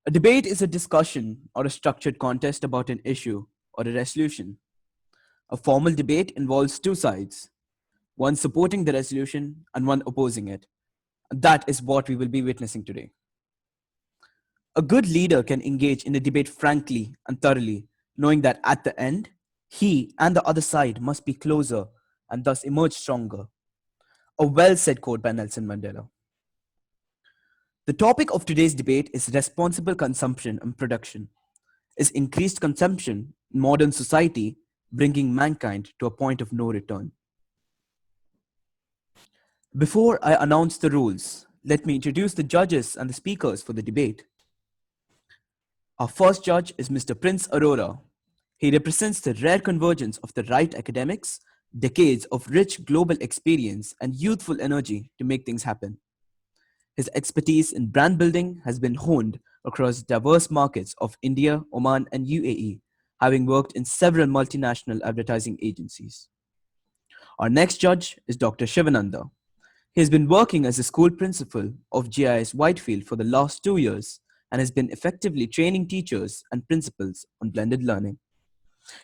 A debate is a discussion or a structured contest about an issue or a resolution. A formal debate involves two sides, one supporting the resolution and one opposing it. And that is what we will be witnessing today. A good leader can engage in a debate frankly and thoroughly, knowing that at the end, he and the other side must be closer and thus emerge stronger. A well said quote by Nelson Mandela. The topic of today's debate is responsible consumption and production. Is increased consumption in modern society bringing mankind to a point of no return? Before I announce the rules, let me introduce the judges and the speakers for the debate. Our first judge is Mr. Prince Arora. He represents the rare convergence of the right academics, decades of rich global experience, and youthful energy to make things happen. His expertise in brand building has been honed across diverse markets of India, Oman, and UAE, having worked in several multinational advertising agencies. Our next judge is Dr. Shivananda. He has been working as a school principal of GIIS Whitefield for the last 2 years and has been effectively training teachers and principals on blended learning.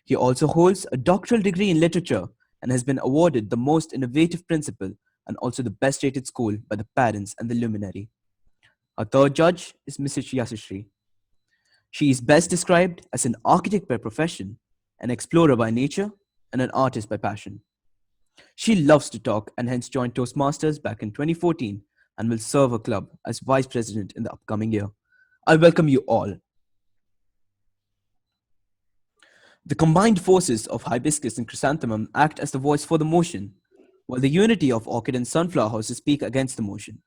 He also holds a doctoral degree in literature and has been awarded the most innovative principal and also the best rated school by the parents and the luminary. Our third judge is Mrs. Yasashri. She is best described as an architect by profession, an explorer by nature, and an artist by passion. She loves to talk and hence joined Toastmasters back in 2014 and will serve her club as vice president in the upcoming year. I welcome you all. The combined forces of hibiscus and chrysanthemum act as the voice for the motion, while the unity of orchid and sunflower houses speak against the motion.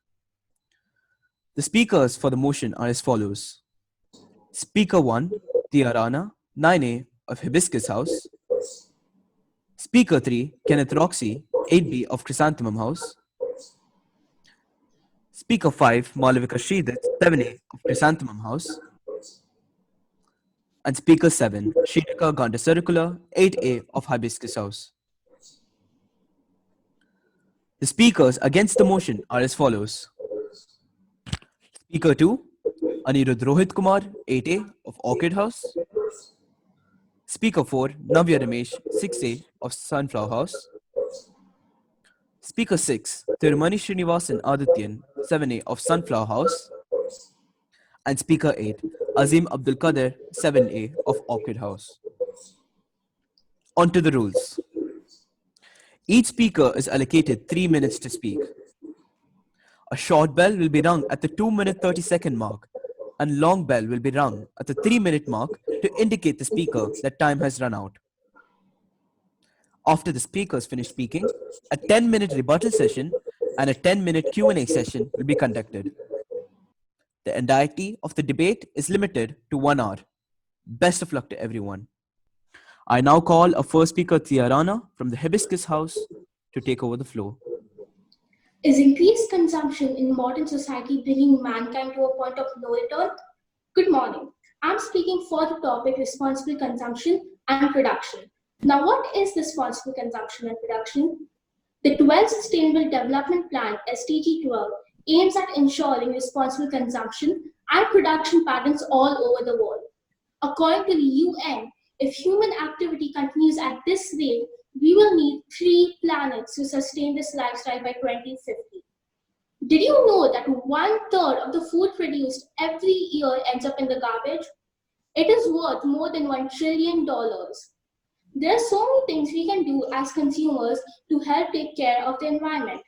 The speakers for the motion are as follows. Speaker 1, Tiarana, 9A of Hibiscus House. Speaker 3, Kenneth Roxy, 8B of Chrysanthemum House. Speaker 5, Malavika Sridhar, 7A of Chrysanthemum House. And Speaker 7, Shrika Ganda Circular, 8A of Hibiscus House. The speakers against the motion are as follows. Speaker 2, Anirudh Rohit Kumar, 8A of Orchid House. Speaker 4, Navya Ramesh, 6A of Sunflower House. Speaker 6, Thirumani Srinivasan Adityan, 7A of Sunflower House. And Speaker 8, Azim Abdul Qadir, 7A of Orchid House. On to the rules. Each speaker is allocated 3 minutes to speak. A short bell will be rung at the 2-minute 30-second mark, and long bell will be rung at the 3-minute mark to indicate the speaker that time has run out. After the speakers finish speaking, a 10-minute rebuttal session and a 10-minute Q&A session will be conducted. The entirety of the debate is limited to 1 hour. Best of luck to everyone. I now call our first speaker, Tiarana, from the Hibiscus House, to take over the floor. Is increased consumption in modern society bringing mankind to a point of no return? Good morning. I'm speaking for the topic responsible consumption and production. Now, what is responsible consumption and production? The 12th Sustainable Development Plan, SDG 12, aims at ensuring responsible consumption and production patterns all over the world. According to the UN, if human activity continues at this rate, we will need 3 planets to sustain this lifestyle by 2050. Did you know that 1/3 of the food produced every year ends up in the garbage? It is worth more than $1 trillion. There are so many things we can do as consumers to help take care of the environment.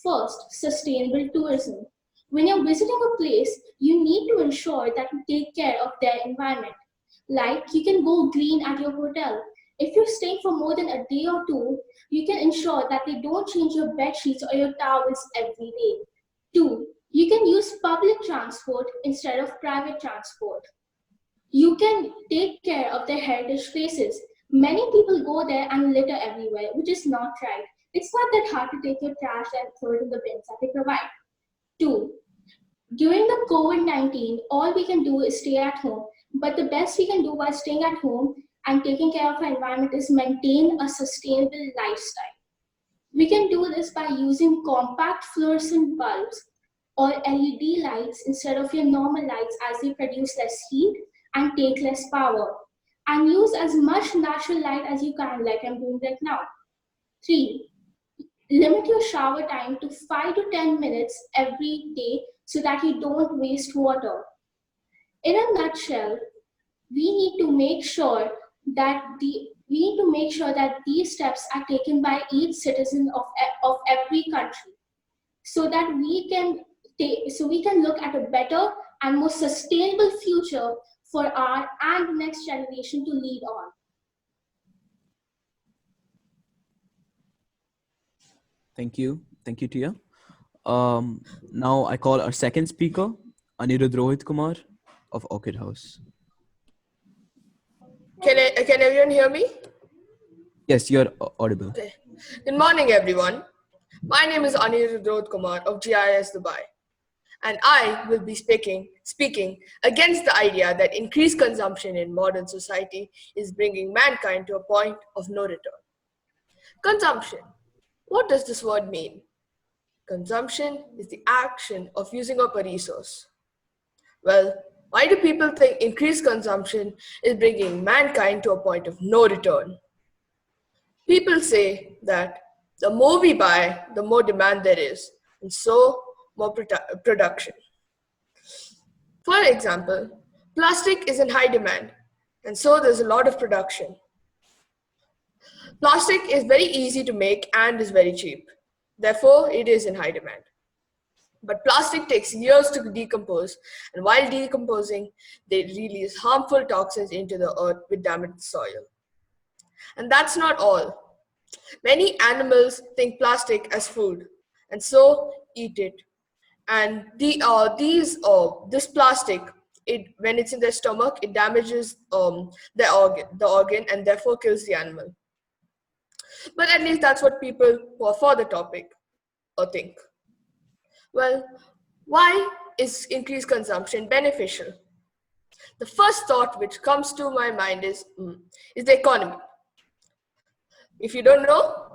First, sustainable tourism. When you're visiting a place, you need to ensure that you take care of their environment. Like, you can go green at your hotel. If you're staying for more than a day or two, you can ensure that they don't change your bed sheets or your towels every day. 2, you can use public transport instead of private transport. You can take care of their heritage places. Many people go there and litter everywhere, which is not right. It's not that hard to take your trash and throw it in the bins that they provide. 2, during the COVID-19, all we can do is stay at home. But the best we can do while staying at home and taking care of our environment is maintain a sustainable lifestyle. We can do this by using compact fluorescent bulbs or LED lights instead of your normal lights as they produce less heat and take less power. And use as much natural light as you can, like I'm doing right now. 3. Limit your shower time to 5 to 10 minutes every day so that you don't waste water. In a nutshell, we need to make sure that these steps are taken by each citizen of every country so that we can look at a better and more sustainable future for our and next generation to lead on. Thank you. Thank you, Tia. Now I call our second speaker, Anirudh Rohit Kumar of Orchid House. Can everyone hear me? Yes, you're audible. Okay. Good morning, everyone. My name is Anirudh Kumar of GIIS Dubai, and I will be speaking against the idea that increased consumption in modern society is bringing mankind to a point of no return. Consumption. What does this word mean? Consumption is the action of using up a resource. Well, why do people think increased consumption is bringing mankind to a point of no return? People say that the more we buy, the more demand there is, and so more production. For example, plastic is in high demand, and so there's a lot of production. Plastic is very easy to make and is very cheap. Therefore, it is in high demand. But plastic takes years to decompose, and while decomposing, they release harmful toxins into the earth which damage the soil. And that's not all. Many animals think plastic as food and so eat it. And this plastic, when it's in their stomach, it damages the organ, and therefore kills the animal. But at least that's what people who are for the topic think. Well, why is increased consumption beneficial? The first thought which comes to my mind is the economy. If you don't know,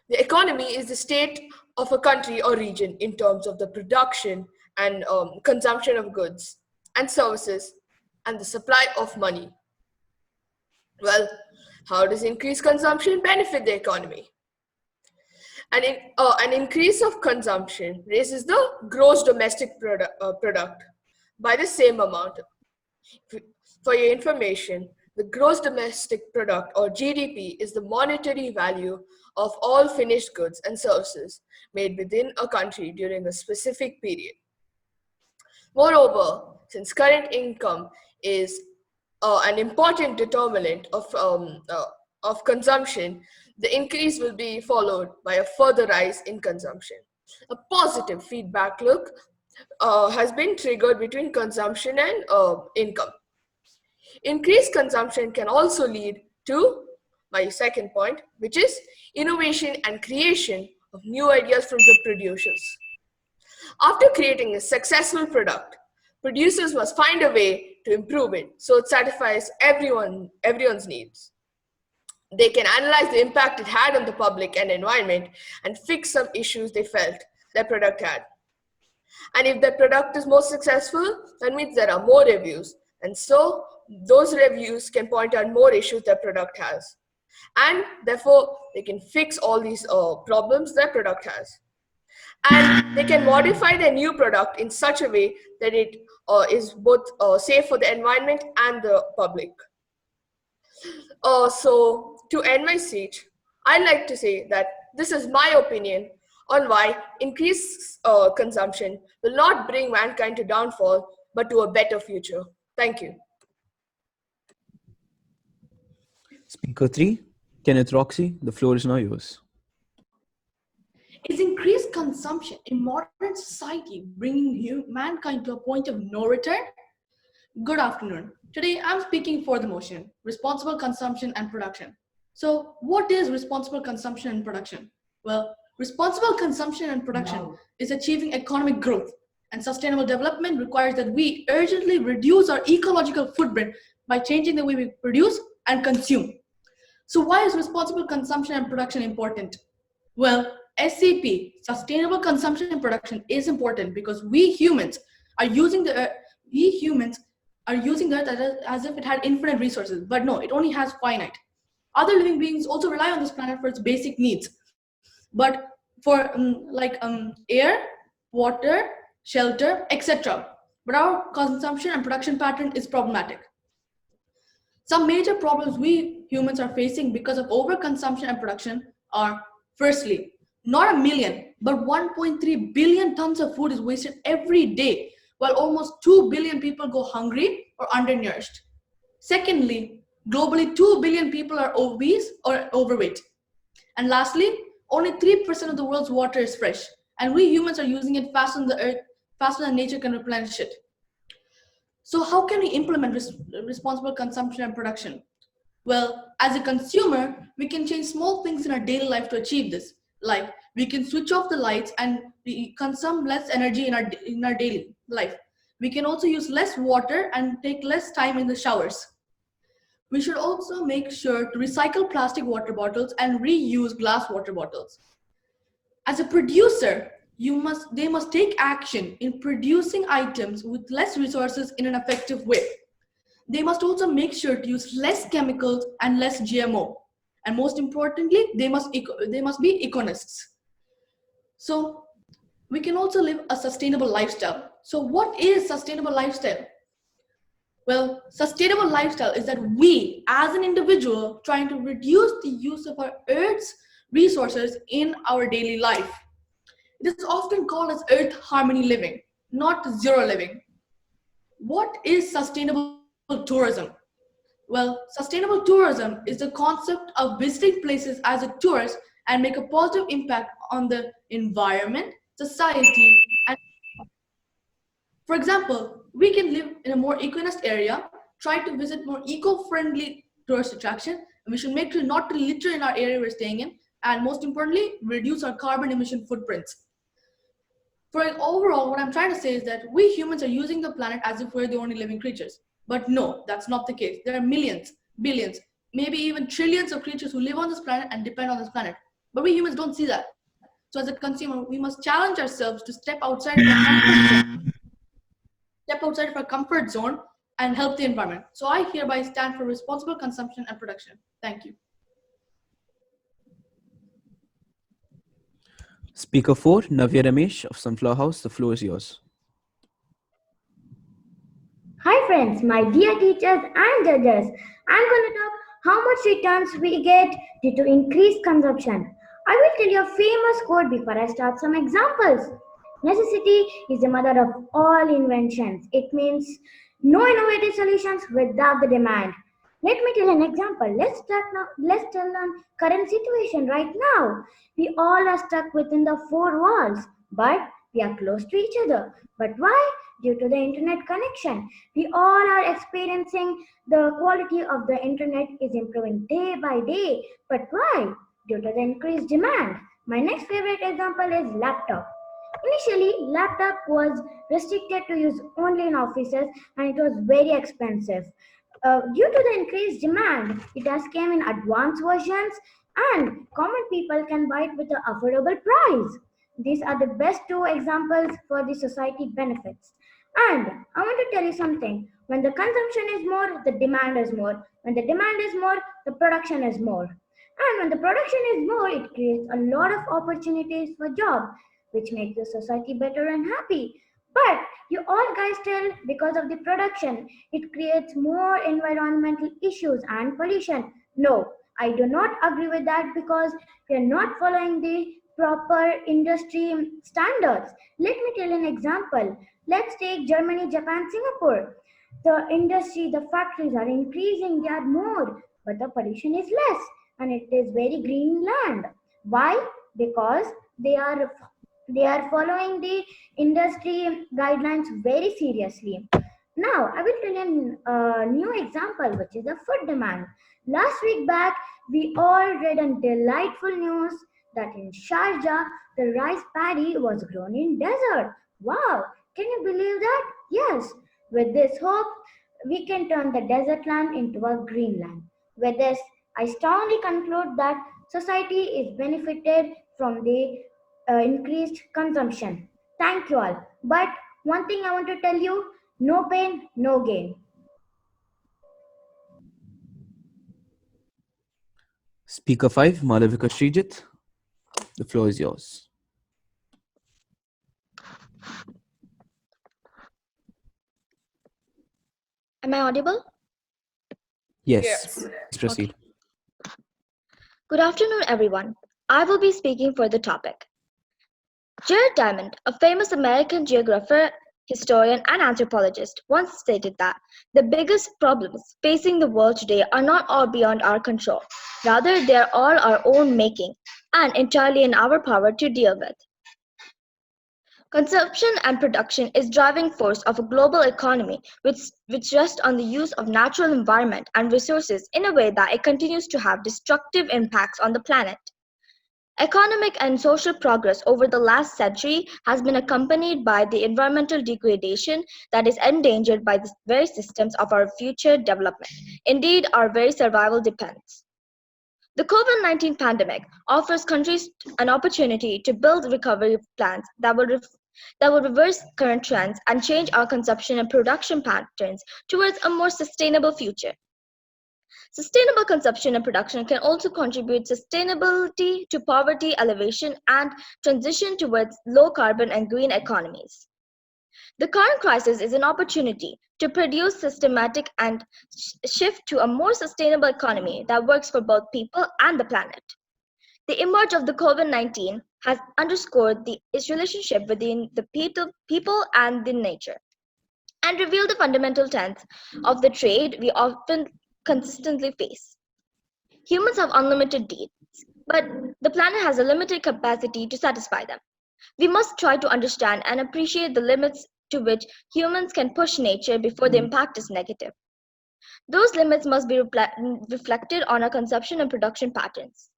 the economy is the state of a country or region in terms of the production and consumption of goods and services and the supply of money. Well, how does increased consumption benefit the economy? An increase of consumption raises the gross domestic product by the same amount. For your information, the gross domestic product or GDP is the monetary value of all finished goods and services made within a country during a specific period. Moreover, since current income is an important determinant of consumption, the increase will be followed by a further rise in consumption. A positive feedback loop has been triggered between consumption and income. Increased consumption can also lead to my second point, which is innovation and creation of new ideas from the producers. After creating a successful product, producers must find a way to improve it so it satisfies everyone's needs. They can analyze the impact it had on the public and environment and fix some issues they felt their product had. And if the product is more successful, that means there are more reviews. And so those reviews can point out more issues their product has. And therefore, they can fix all these problems their product has. And they can modify their new product in such a way that it is both safe for the environment and the public. So to end my speech, I'd like to say that this is my opinion on why increased consumption will not bring mankind to downfall, but to a better future. Thank you. Speaker 3, Kenneth Roxy, the floor is now yours. Is increased consumption in modern society bringing mankind to a point of no return? Good afternoon. Today I'm speaking for the motion, responsible consumption and production. So what is responsible consumption and production? Well, responsible consumption and production is achieving economic growth, and sustainable development requires that we urgently reduce our ecological footprint by changing the way we produce and consume. So why is responsible consumption and production important? Well, SCP, sustainable consumption and production, is important because we humans are using the earth, as if it had infinite resources, but no, it only has finite. Other living beings also rely on this planet for its basic needs, but for air, water, shelter, etc. But our consumption and production pattern is problematic. Some major problems we humans are facing because of overconsumption and production are, firstly, not a million, but 1.3 billion tons of food is wasted every day, while almost 2 billion people go hungry or undernourished. Secondly, globally 2 billion people are obese or overweight. And lastly, only 3% of the world's water is fresh, and we humans are using it faster than nature can replenish it. So how can we implement responsible consumption and production? Well, as a consumer, we can change small things in our daily life to achieve this. Like we can switch off the lights and we consume less energy in our daily life. We can also use less water and take less time in the showers. We should also make sure to recycle plastic water bottles and reuse glass water bottles. As a producer, they must take action in producing items with less resources in an effective way. They must also make sure to use less chemicals and less GMO. And most importantly, they must be economists. So we can also live a sustainable lifestyle. So what is sustainable lifestyle? Well, sustainable lifestyle is that we, as an individual, trying to reduce the use of our Earth's resources in our daily life. It is often called as Earth harmony living, not zero living. What is sustainable tourism? Well, sustainable tourism is the concept of visiting places as a tourist and make a positive impact on the environment, society, and for example, we can live in a more equinest area, try to visit more eco-friendly tourist attraction, and we should make sure not to litter in our area we're staying in, and most importantly, reduce our carbon emission footprints. For overall, what I'm trying to say is that we humans are using the planet as if we're the only living creatures. But no, that's not the case. There are millions, billions, maybe even trillions of creatures who live on this planet and depend on this planet. But we humans don't see that. So as a consumer, we must challenge ourselves to step outside of our comfort zone and help the environment. So I hereby stand for responsible consumption and production. Thank you. Speaker 4, Navya Ramesh of Sunflower House, the floor is yours. Hi friends, my dear teachers and judges. I'm going to talk how much returns we get due to increased consumption. I will tell you a famous quote before I start some examples. Necessity is the mother of all inventions. It means no innovative solutions without the demand. Let me tell an example. Let's tell on current situation right now. We all are stuck within the four walls, but we are close to each other. But why? Due to the internet connection. We all are experiencing the quality of the internet is improving day by day. But why? Due to the increased demand. My next favorite example is laptop. Initially, laptop was restricted to use only in offices and it was very expensive. Due to the increased demand, it has came in advanced versions and common people can buy it with an affordable price. These are the best two examples for the society benefits. And I want to tell you something. When the consumption is more, the demand is more. When the demand is more, the production is more. And when the production is more, it creates a lot of opportunities for job, which makes the society better and happy. But you all guys tell because of the production, it creates more environmental issues and pollution. No, I do not agree with that because we are not following the proper industry standards. Let me tell an example. Let's take Germany, Japan, Singapore. The industry, the factories are increasing, they are more, but the pollution is less and it is very green land. Why? Because they are following the industry guidelines very seriously. Now, I will tell you a new example, which is the food demand. Last week back, we all read a delightful news that in Sharjah, the rice paddy was grown in desert. Wow, can you believe that? Yes, with this hope, we can turn the desert land into a green land. With this, I strongly conclude that society is benefited from the increased consumption. Thank you all. But one thing I want to tell you, no pain, no gain. Speaker 5, Malavika Srijit, the floor is yours. Am I audible? Yes, Yes. please proceed. Okay. Good afternoon, everyone. I will be speaking for the topic. Jared Diamond, a famous American geographer, historian, and anthropologist, once stated that the biggest problems facing the world today are not all beyond our control. Rather, they are all our own making and entirely in our power to deal with. Consumption and production is driving force of a global economy which rests on the use of natural environment and resources in a way that it continues to have destructive impacts on the planet. Economic and social progress over the last century has been accompanied by the environmental degradation that is endangered by the very systems of our future development. Indeed, our very survival depends. The COVID-19 pandemic offers countries an opportunity to build recovery plans that will reverse current trends and change our consumption and production patterns towards a more sustainable future. Sustainable consumption and production can also contribute sustainability to poverty alleviation and transition towards low carbon and green economies. The current crisis is an opportunity to produce systematic and shift to a more sustainable economy that works for both people and the planet. The emerge of the COVID-19 has underscored its relationship between the people and the nature, and revealed the fundamental tenets of the trade we often consistently face. Humans have unlimited needs, but the planet has a limited capacity to satisfy them. We must try to understand and appreciate the limits to which humans can push nature before the impact is negative. Those limits must be reflected on our consumption and production patterns.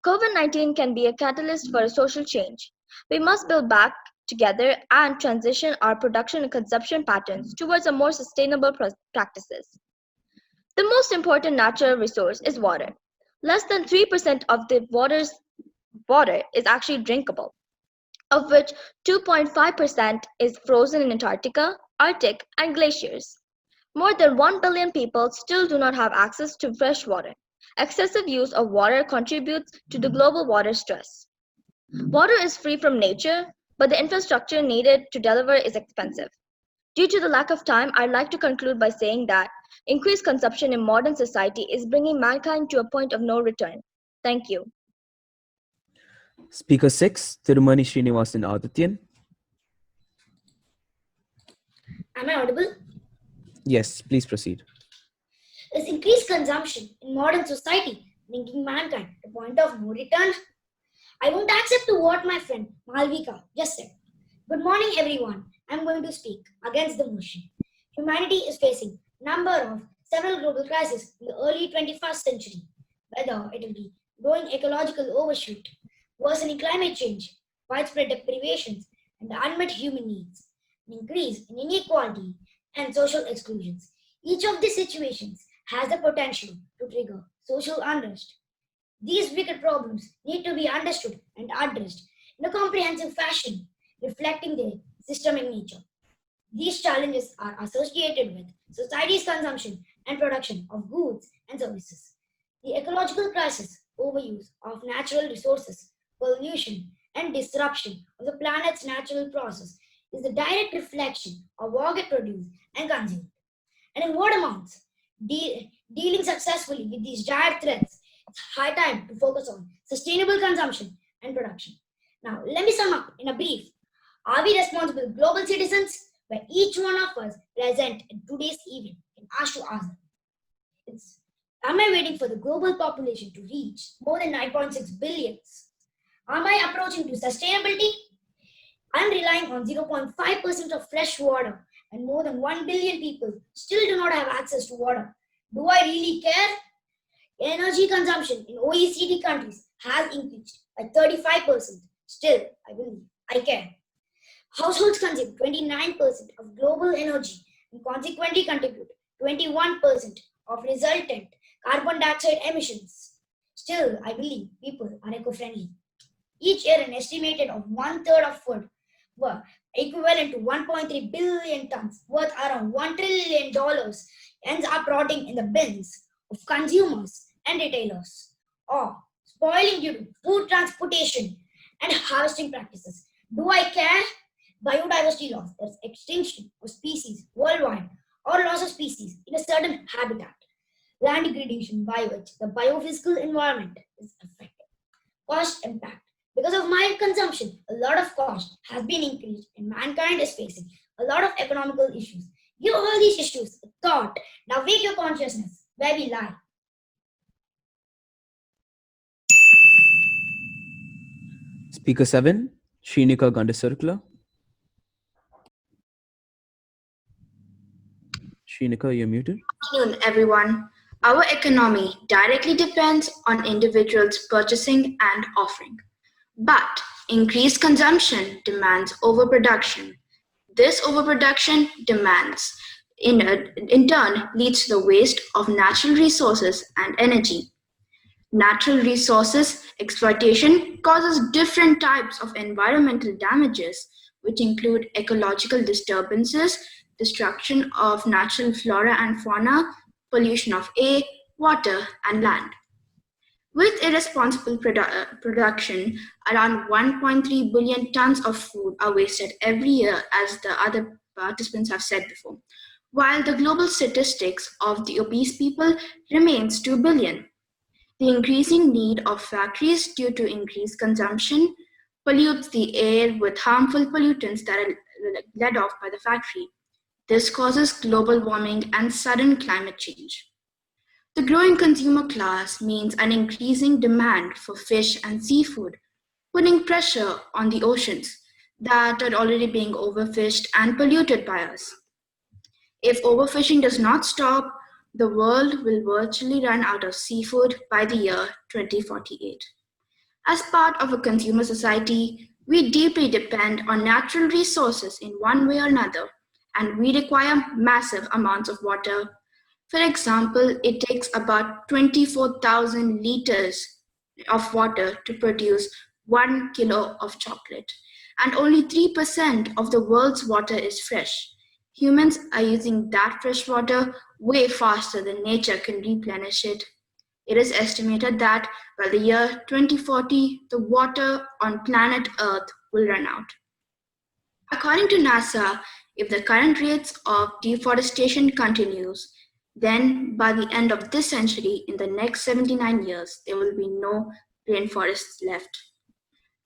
COVID-19 can be a catalyst for a social change. We must build back together and transition our production and consumption patterns towards a more sustainable practices. The most important natural resource is water. Less than 3% of the water is actually drinkable, of which 2.5% is frozen in Antarctica, Arctic, and glaciers. More than 1 billion people still do not have access to fresh water. Excessive use of water contributes to the global water stress. Water is free from nature, but the infrastructure needed to deliver is expensive. Due to the lack of time, I'd like to conclude by saying that increased consumption in modern society is bringing mankind to a point of no return. Thank you. Speaker 6, Tirumani Srinivasan Adityan. Am I audible? Yes, please proceed. Is increased consumption in modern society bringing mankind to a point of no return? I won't accept to what my friend Malvika just said. Good morning, everyone. I'm going to speak against the motion. Humanity is facing number of several global crises in the early 21st century, whether it will be growing ecological overshoot, worsening climate change, widespread deprivations, and the unmet human needs, an increase in inequality and social exclusions. Each of these situations has the potential to trigger social unrest. These wicked problems need to be understood and addressed in a comprehensive fashion, reflecting their systemic nature. These challenges are associated with society's consumption and production of goods and services. The ecological crisis, overuse of natural resources, pollution, and disruption of the planet's natural process is the direct reflection of what get produced and consumed. And in what amounts? Dealing successfully with these dire threats, it's high time to focus on sustainable consumption and production. Now, let me sum up in a brief. Are we responsible global citizens? Where each one of us present in today's event can ask to ask them. Am I waiting for the global population to reach more than 9.6 billions? Am I approaching to sustainability? I'm relying on 0.5% of fresh water, and more than 1 billion people still do not have access to water. Do I really care? Energy consumption in OECD countries has increased by 35%. Still, I believe I care. Households consume 29% of global energy and consequently contribute 21% of resultant carbon dioxide emissions. Still, I believe people are eco-friendly. Each year, an estimated of one-third of food, were equivalent to 1.3 billion tons, worth around $1 trillion, ends up rotting in the bins of consumers and retailers, or spoiling due to food transportation and harvesting practices. Do I care? Biodiversity loss, there's extinction of species worldwide or loss of species in a certain habitat. Land degradation by which the biophysical environment is affected. Cost impact. Because of mild consumption, a lot of cost has been increased and mankind is facing a lot of economical issues. Give all these issues a thought. Now wake your consciousness where we lie. Speaker 7, Shrinika Gandasarkula. Shrinika, you're muted. Good afternoon, everyone. Our economy directly depends on individuals purchasing and offering. But increased consumption demands overproduction. This overproduction demands, in turn, leads to the waste of natural resources and energy. Natural resources exploitation causes different types of environmental damages, which include ecological disturbances, destruction of natural flora and fauna, pollution of air, water, and land. With irresponsible production, around 1.3 billion tons of food are wasted every year, as the other participants have said before, while the global statistics of the obese people remains 2 billion. The increasing need of factories due to increased consumption pollutes the air with harmful pollutants that are let off by the factory. This causes global warming and sudden climate change. The growing consumer class means an increasing demand for fish and seafood, putting pressure on the oceans that are already being overfished and polluted by us. If overfishing does not stop, the world will virtually run out of seafood by the year 2048. As part of a consumer society, we deeply depend on natural resources in one way or another, and we require massive amounts of water. For example, it takes about 24,000 liters of water to produce 1 kilo of chocolate, and only 3% of the world's water is fresh. Humans are using that fresh water way faster than nature can replenish it. It is estimated that by the year 2040, the water on planet Earth will run out. According to NASA, if the current rates of deforestation continues, then by the end of this century, in the next 79 years, there will be no rainforests left.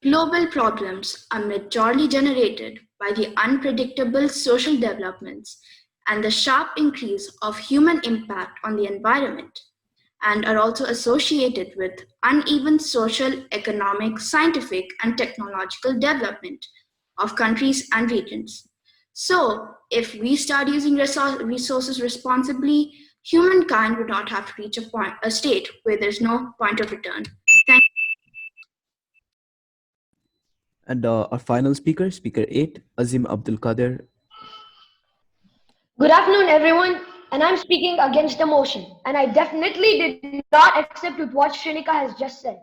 Global problems are majorly generated by the unpredictable social developments and the sharp increase of human impact on the environment, and are also associated with uneven social, economic, scientific, and technological development of countries and regions. So, if we start using resources responsibly, humankind would not have to reach a state where there's no point of return. Thank you. And our final speaker, Speaker 8, Azim Abdul Qadir. Good afternoon, everyone, and I'm speaking against the motion, and I definitely did not accept with what Shrinika has just said.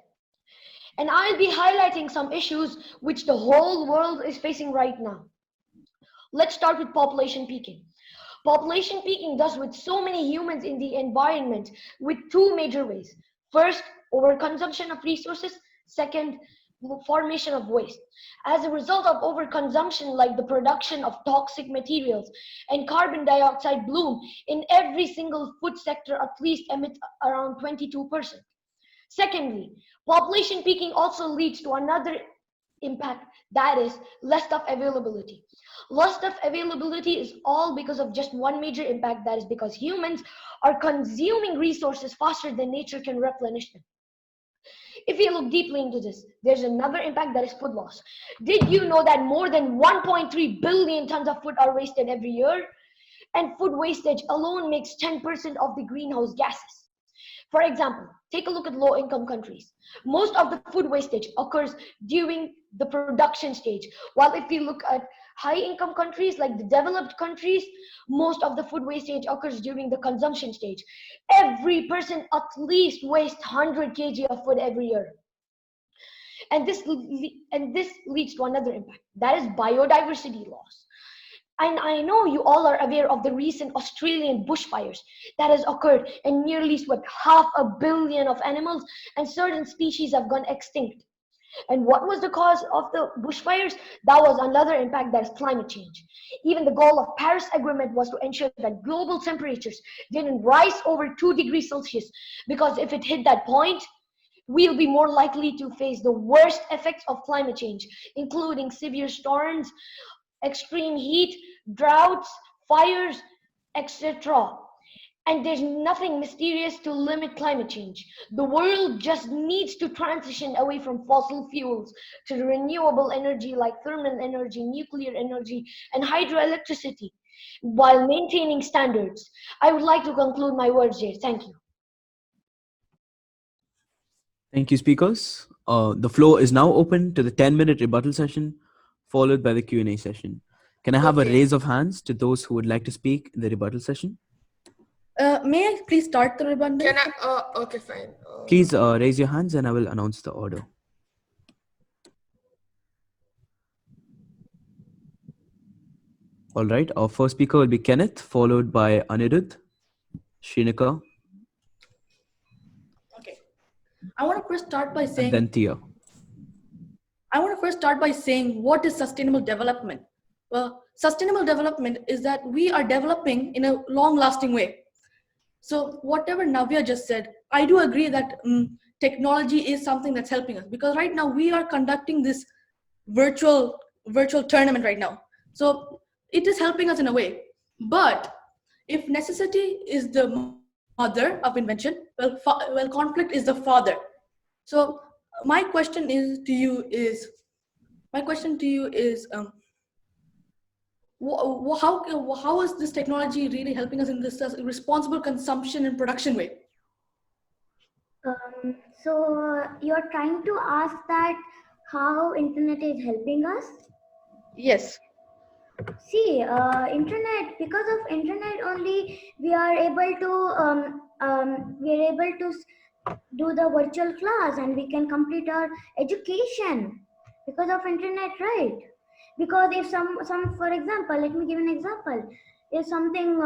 And I'll be highlighting some issues which the whole world is facing right now. Let's start with population peaking. Population peaking does with so many humans in the environment with two major ways. First, overconsumption of resources. Second, formation of waste. As a result of overconsumption, like the production of toxic materials and carbon dioxide bloom in every single food sector at least emit around 22%. Secondly, population peaking also leads to another impact, that is less stuff availability. Less stuff availability is all because of just one major impact, that is because humans are consuming resources faster than nature can replenish them. If you look deeply into this, there's another impact, that is food loss. Did you know that more than 1.3 billion tons of food are wasted every year? And food wastage alone makes 10% of the greenhouse gases. For example, take a look at low-income countries. Most of the food wastage occurs during the production stage, while if you look at high-income countries like the developed countries, most of the food wastage occurs during the consumption stage. Every person at least wastes 100 kg of food every year. and this leads to another impact, that is biodiversity loss. And I know you all are aware of the recent Australian bushfires that has occurred and nearly swept 500 million of animals, and certain species have gone extinct. And what was the cause of the bushfires? That was another impact, that is climate change. Even the goal of Paris Agreement was to ensure that global temperatures didn't rise over 2 degrees Celsius, because if it hit that point, we'll be more likely to face the worst effects of climate change, including severe storms, extreme heat, droughts, fires, etc. And there's nothing mysterious to limit climate change. The world just needs to transition away from fossil fuels to renewable energy like thermal energy, nuclear energy, and hydroelectricity while maintaining standards. I would like to conclude my words here. Thank you. Thank you, speakers. The floor is now open to the 10-minute rebuttal session, followed by the Q&A session. Can I have a Okay. raise of hands to those who would like to speak in the rebuttal session? May I please start the rebuttal? Can I? Okay, fine. Please raise your hands and I will announce the order. All right, our first speaker will be Kenneth, followed by Anirudh, Shrinika, Okay. I want to first start by and saying then Tia. what is sustainable development? Well, sustainable development is that we are developing in a long-lasting way. So whatever Navya just said, I do agree that technology is something that's helping us, because right now we are conducting this virtual tournament right now. So it is helping us in a way. But if necessity is the mother of invention, well, conflict is the father. So my question to you is, how is this technology really helping us in this responsible consumption and production way? So you're trying to ask that how internet is helping us? Yes. See, internet, because of internet only we are able to do the virtual class, and we can complete our education because of internet, right? Because if some for example, let me give an example. If something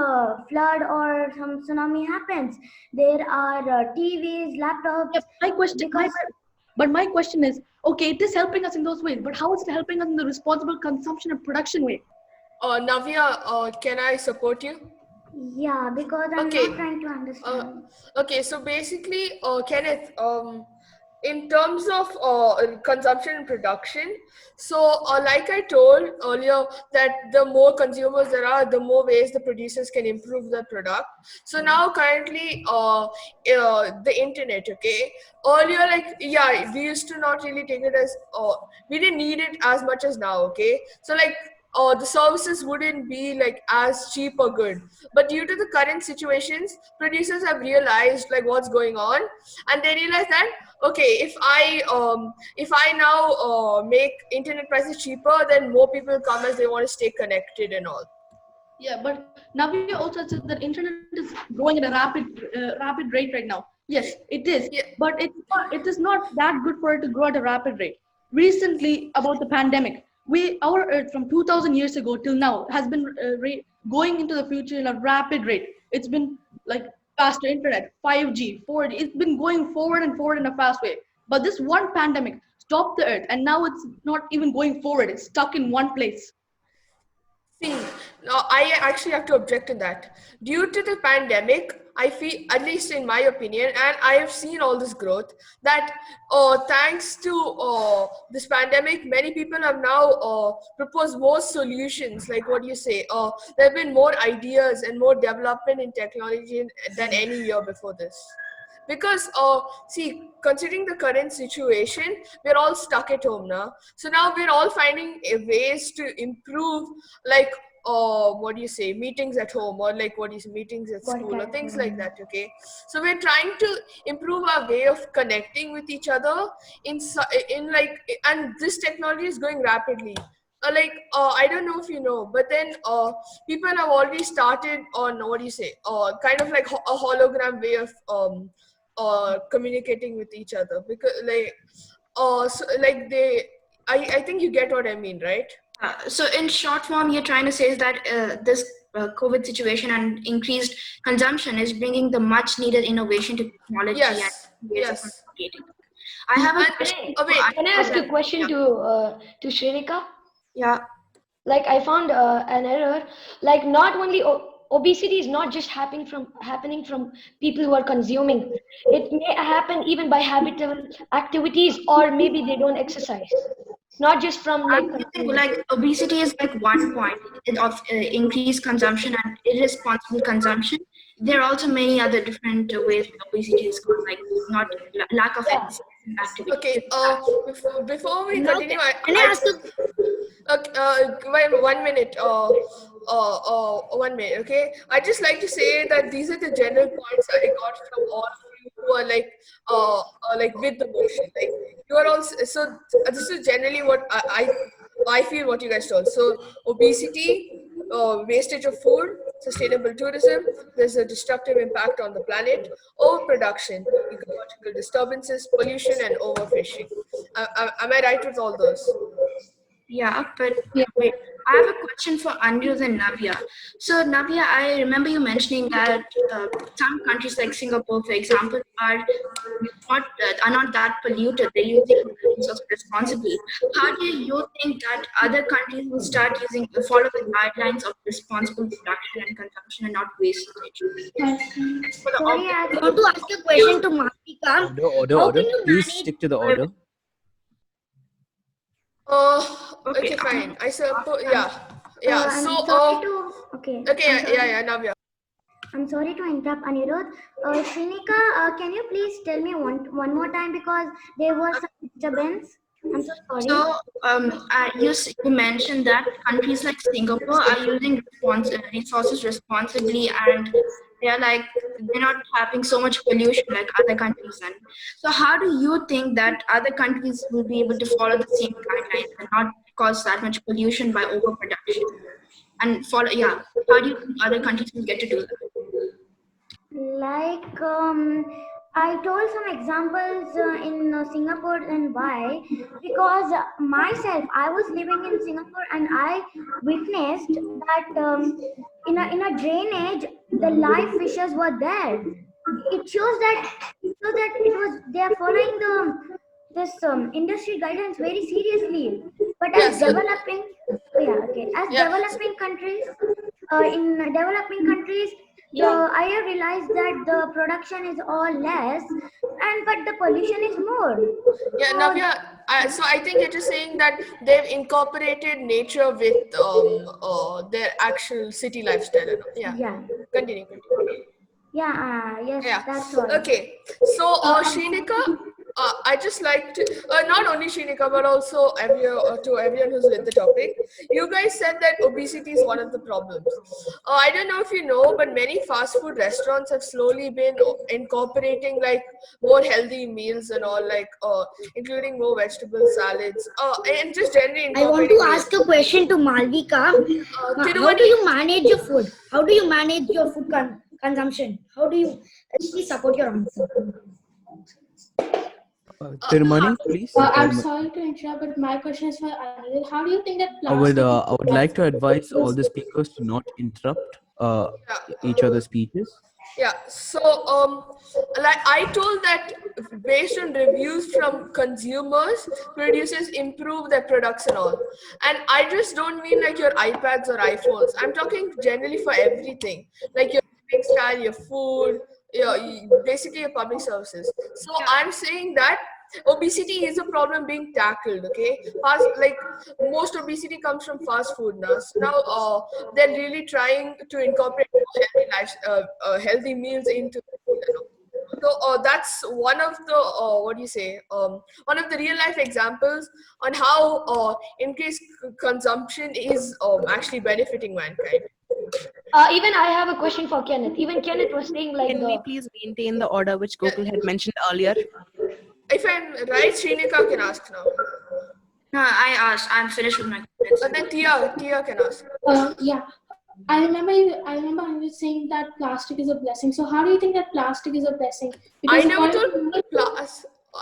flood or some tsunami happens, there are TVs, laptops. Yep. My question is, okay, it is helping us in those ways, but how is it helping us in the responsible consumption and production way? Navya, can I support you? Yeah, because I'm Okay. not trying to understand. Okay, so basically, Kenneth, in terms of consumption and production, so like I told earlier, that the more consumers there are, the more ways the producers can improve the product. So now currently, the internet, okay, earlier, like, yeah, we used to not really take it as, we didn't need it as much as now, okay. So like, the services wouldn't be like as cheap or good, but due to the current situations, producers have realized like what's going on, and they realize that, okay, if I now make internet prices cheaper, then more people come as they want to stay connected and all. Yeah, but Navya also said that internet is growing at a rapid rate right now. Yes, it is, Yeah. but it is not that good for it to grow at a rapid rate. Recently, about the pandemic, our Earth from 2,000 years ago till now has been going into the future in a rapid rate. It's been like faster internet, 5G, 4G. It's been going forward and forward in a fast way. But this one pandemic stopped the Earth, and now it's not even going forward. It's stuck in one place. See, I actually have to object to that. Due to the pandemic, I feel, at least in my opinion, and I have seen all this growth, that thanks to this pandemic, many people have now proposed more solutions. Like what you say, there have been more ideas and more development in technology than any year before this. Because see, considering the current situation, we're all stuck at home now, so now we're all finding ways to improve, like what do you say, meetings at home, or like what is meetings at school, or things like that, okay. So we're trying to improve our way of connecting with each other in like, and this technology is going rapidly. I don't know if you know, but then people have already started on, what do you say, kind of like a hologram way of communicating with each other, because like so like I think you get what I mean, right? So in short form, you're trying to say is that this COVID situation and increased consumption is bringing the much needed innovation to technology and Yes, ways of yes. communicating. I have a And question for wait, Can I ask a question to Shrenika? Yeah. Like I found an error. Like not only obesity is not just happening from people who are consuming. It may happen even by habitual activities, or maybe they don't exercise. Not just from I like think consuming. like obesity is like one point of increased consumption and irresponsible consumption. There are also many other different ways obesity is caused, like not lack of Yeah. exercise and activity. okay. Before we Now, continue, can I ask a okay, wait 1 minute. 1 minute. Okay, I just like to say that these are the general points I got from all of you who are like with the motion. Like you are also. So this is generally what I feel what you guys told. So obesity, wastage of food, sustainable tourism. There's a destructive impact on the planet, overproduction, ecological disturbances, pollution, and overfishing. Am I right with all those? Yeah, but wait, I have a question for Anirudh and Navya. So, Navya, I remember you mentioning that some countries like Singapore, for example, are not that polluted. They're using resources responsibly. How do you think that other countries will start follow the guidelines of responsible production and consumption and not wastage? For the Sorry, obvious, I want to ask a question to Malvika. Order, order, How order. can you Please manage stick to the order. okay, Okay, fine. I suppose, yeah, yeah. So, I'm sorry to. Okay, okay, I'm yeah, sorry. yeah, Navya. I'm sorry to interrupt, Anirudh. Shrinika, can you please tell me one more time because there was some disturbance? I'm so sorry. so you mentioned that countries like Singapore are using resources responsibly, and they're like they're not having so much pollution like other countries. And so, how do you think that other countries will be able to follow the same guidelines and not cause that much pollution by overproduction? And follow, yeah, how do you think other countries will get to do that? Like I told some examples in Singapore and why because myself I was living in Singapore and I witnessed that in a drainage the live fishes were there. It shows that it was they are following this industry guidance very seriously. But as Yes, developing yeah okay as yeah. developing countries in developing countries the Yeah. I have realized that the production is all less and but the pollution is more. Yeah, So Navya. So I think you're just saying that they've incorporated nature with their actual city lifestyle. And all. Yeah, yeah, continue, continue. yes, Yeah. that's all. Okay. So, Shrinika, I just like to not only Shrinika but also to everyone who's with the topic. You guys said that obesity is one of the problems. I don't know if you know, but many fast food restaurants have slowly been incorporating like more healthy meals and all, like including more vegetable salads, and just generally I want to incorporating meals. ask a question to Malvika. How do Tirumani, you manage your food? How do you manage your food consumption? How do you please support your answer? Tirumani, please. I'm sorry to interrupt, but my question is for Anil. How do you think that I would like to advise all the speakers to not interrupt yeah. each other's speeches. Yeah, so like I told that based on reviews from consumers, producers improve their products and all. And I just don't mean like your iPads or iPhones. I'm talking generally for everything, like your living style, your food, basically your public services. So I'm saying that obesity is a problem being tackled. Okay, fast like most obesity comes from fast food now. So now they're really trying to incorporate more healthy meals into the food and all. So that's one of the what do you say? One of the real life examples on how increased consumption is actually benefiting mankind. Even I have a question for Kenneth. Even Kenneth was saying like Can we please maintain the order which Yeah, Gokul had mentioned earlier? if I'm right, Srinika can ask now. No, I asked. I'm finished with my comments. And then Tia can ask. Yeah, I remember you saying that plastic is a blessing. So how do you think that plastic is a blessing? I Because never according told to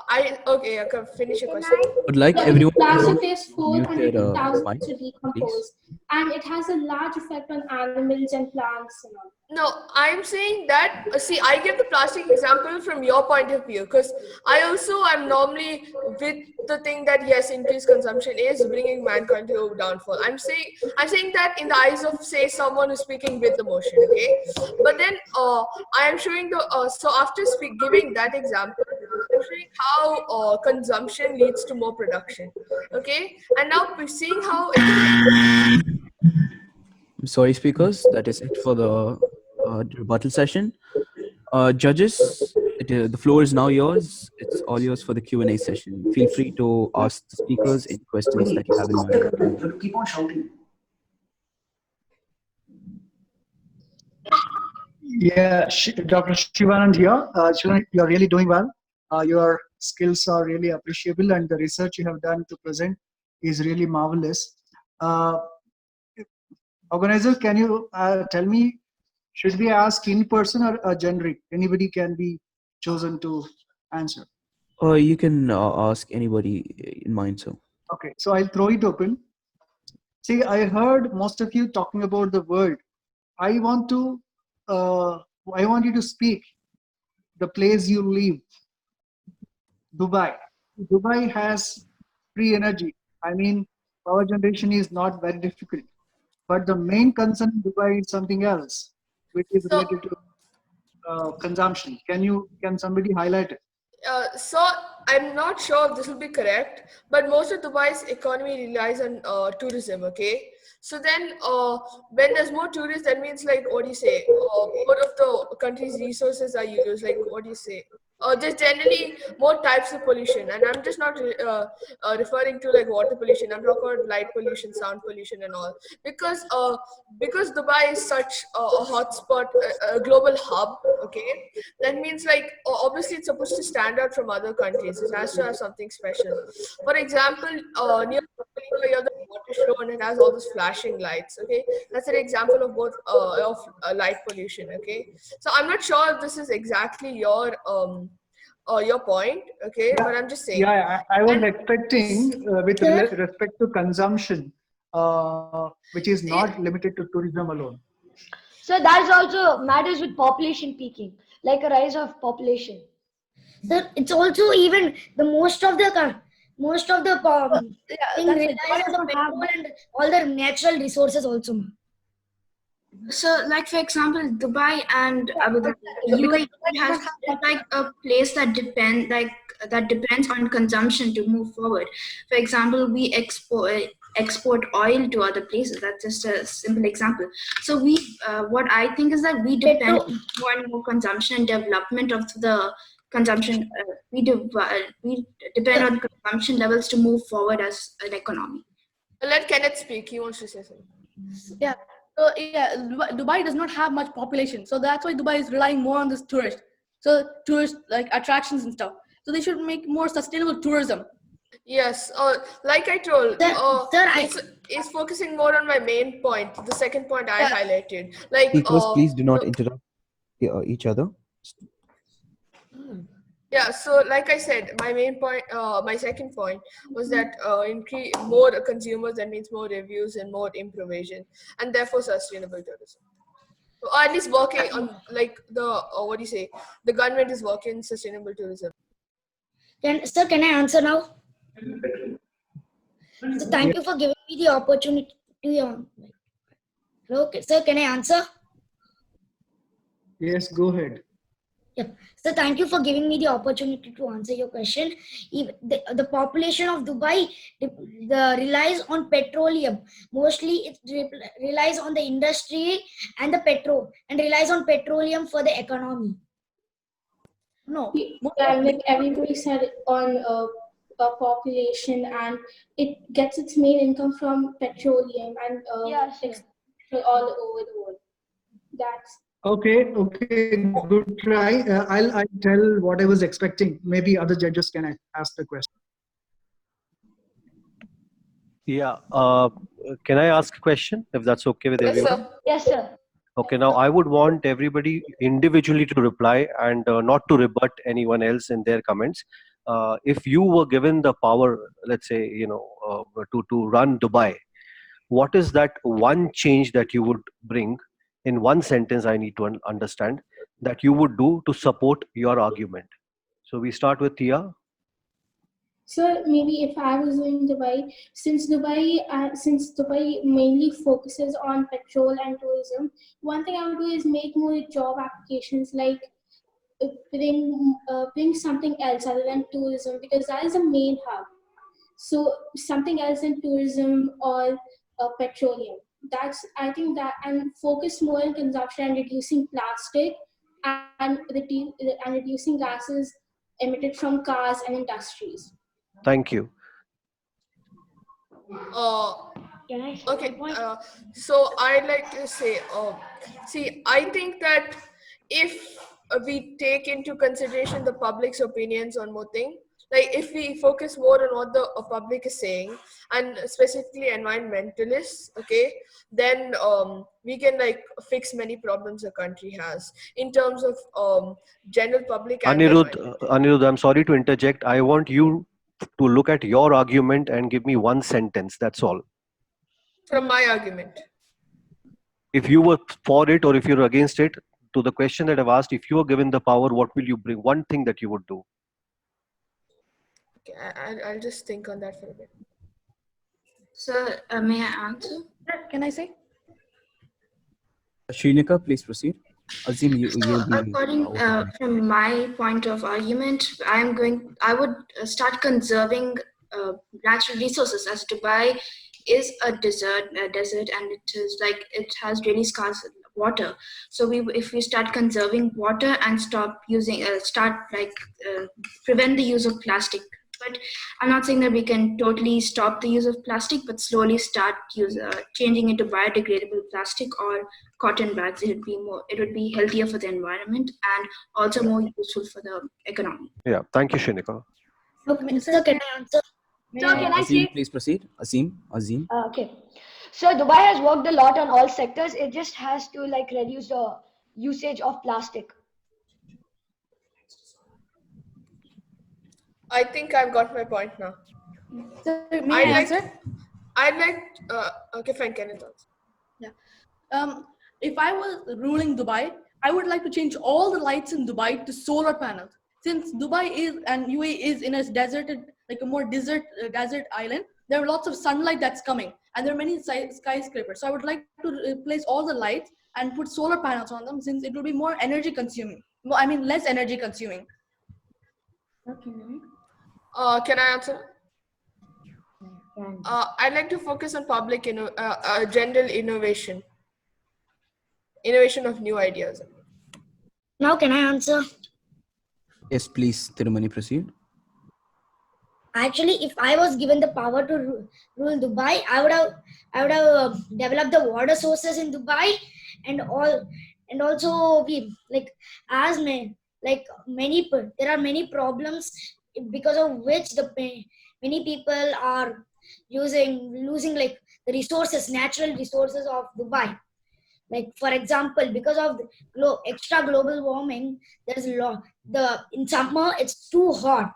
Okay, I can finish your question. Would like Yeah, everyone to plastic mute takes their 400,000 mics, to please. decompose, and it has a large effect on animals and plants and all. No, I'm saying that, see, I get the plastic example from your point of view because I also am normally with the thing that yes, increased consumption is bringing mankind to a downfall. I'm saying that in the eyes of, say, someone who's speaking with emotion, okay? But then I am showing so after giving that example, I'm showing how consumption leads to more production, okay? And now we're seeing how I'm sorry, speakers. That is it for the rebuttal session. Judges, the floor is now yours. It's all yours for the Q&A session. Feel free to ask the speakers any questions that you have in mind. Keep on shouting. Yeah, Dr. Shivanand here. Shivanand, you're really doing well. Your skills are really appreciable, and the research you have done to present is really marvelous. Organizer, can you tell me, should we ask in person or generic? Anybody can be chosen to answer. You can ask anybody in mind, sir. Okay, so I'll throw it open. See, I heard most of you talking about the world. I want you to speak the place you live, Dubai. Dubai has free energy. I mean, power generation is not very difficult. But the main concern in Dubai is something else, which is so related to consumption. Can somebody highlight it? So I'm not sure if this will be correct, but most of Dubai's economy relies on tourism. Okay, so then when there's more tourists, that means like what do you say? More of the country's resources are used. Like what do you say? There's generally more types of pollution, and I'm just not referring to like water pollution. I'm talking about light pollution, sound pollution, and all. Because Dubai is such a hotspot, a global hub. Okay, that means like obviously it's supposed to stand out from other countries. It has to have something special. For example, near Khalifa, you have the water show and it has all those flashing lights. Okay, that's an example of both light pollution. Okay, so I'm not sure if this is exactly your point. Okay, but I'm just saying. Yeah, I was And expecting with respect to consumption, which is not limited to tourism alone. So that is also matters with population peaking, like a rise of population. So it's also even the most of the thing relies on the petrol and all the natural resources also. So, like for example, Dubai and Abu Dhabi, UAE has like a place that depends on consumption to move forward. For example, we export oil to other places. That's just a simple example. So what I think is that we depend on more and more consumption and development of the consumption. We depend on consumption levels to move forward as an economy. let Kenneth speak. He wants to say something. Yeah. So yeah, Dubai does not have much population, so that's why Dubai is relying more on this tourist. So tourist like attractions and stuff. So they should make more sustainable tourism. Yes, like I told, it's focusing more on my main point, the second point I highlighted. Like, Speakers, please do not interrupt each other. yeah, so like I said, my main point, my second point was that increase more consumers, that means more reviews and more improvisation, and therefore sustainable tourism. Or at least working on like what do you say? The government is working sustainable tourism. Sir, can I answer now? So thank you for giving me the opportunity. Okay, sir, can I answer? Yes, go ahead. Yeah. So thank you for giving me the opportunity to answer your question. The population of Dubai relies on petroleum. Mostly it relies on the industry and the petrol and relies on petroleum for the economy. No, like everybody said on a population, and it gets its main income from petroleum and all over the world. That's Okay, good try. I'll tell what I was expecting. Maybe other judges can ask the question. Yeah. Can I ask a question, if that's okay with Yes, everyone? sir. Yes, sir. Okay. Now, I would want everybody individually to reply and not to rebut anyone else in their comments. if you were given the power, let's say, to run Dubai, what is that one change that you would bring in one sentence? I need to understand that you would do to support your argument. So we start with Tia. So maybe if I was in Dubai, since Dubai mainly focuses on petrol and tourism, one thing I would do is make more job applications, like bring something else other than tourism, because that is the main hub. So something else in tourism or petroleum. That's, I think, that, and focus more on consumption and reducing plastic and reducing gases emitted from cars and industries. Thank you. Uh, Can I say okay, one point? so I'd like to say, see, I think that if we take into consideration the public's opinions on more thing, like if we focus more on what the public is saying, and specifically environmentalists, okay, then we can like fix many problems the country has in terms of general public and the Anirudh, environment. Anirudh, I'm sorry to interject. I want you to look at your argument and give me one sentence. That's all. From my argument. If you were for it or if you're against it, to the question that I've asked, if you were given the power, what will you bring? One thing that you would do. Okay, I'll just think on that for a bit. Sir, may I answer? Can I say? Shrinika, please proceed. Azim, you'll be According over. from my point of argument, I would start conserving natural resources, as Dubai is a desert, and it has really scarce water. So if we start conserving water and prevent the use of plastic. But I'm not saying that we can totally stop the use of plastic, but slowly start changing into biodegradable plastic or cotton bags. It would be healthier for the environment and also more useful for the economy. Yeah, thank you, Shinika. Okay, sir, can I answer? So can I Azim, say? please proceed. Azim. Okay. So Dubai has worked a lot on all sectors. It just has to like reduce the usage of plastic. I think I've got my point now. So may I answer? I'd like, okay, fine, Kenneth answer. Yeah. If I was ruling Dubai, I would like to change all the lights in Dubai to solar panels. Since Dubai is and UAE is in a deserted, like a more desert island, there are lots of sunlight that's coming, and there are many skyscrapers. So I would like to replace all the lights and put solar panels on them, since it will be more energy consuming. I mean, less energy consuming. Okay, Can I answer? I'd like to focus on general innovation of new ideas. Now can I answer? Yes, please, Tirumani, proceed. Actually, if I was given the power to rule Dubai, I would have developed the water sources in Dubai, and also we like as many there are many problems because of which many people are losing like the natural resources of Dubai. Like for example, because of extra global warming, there's a lot. In summer it's too hot,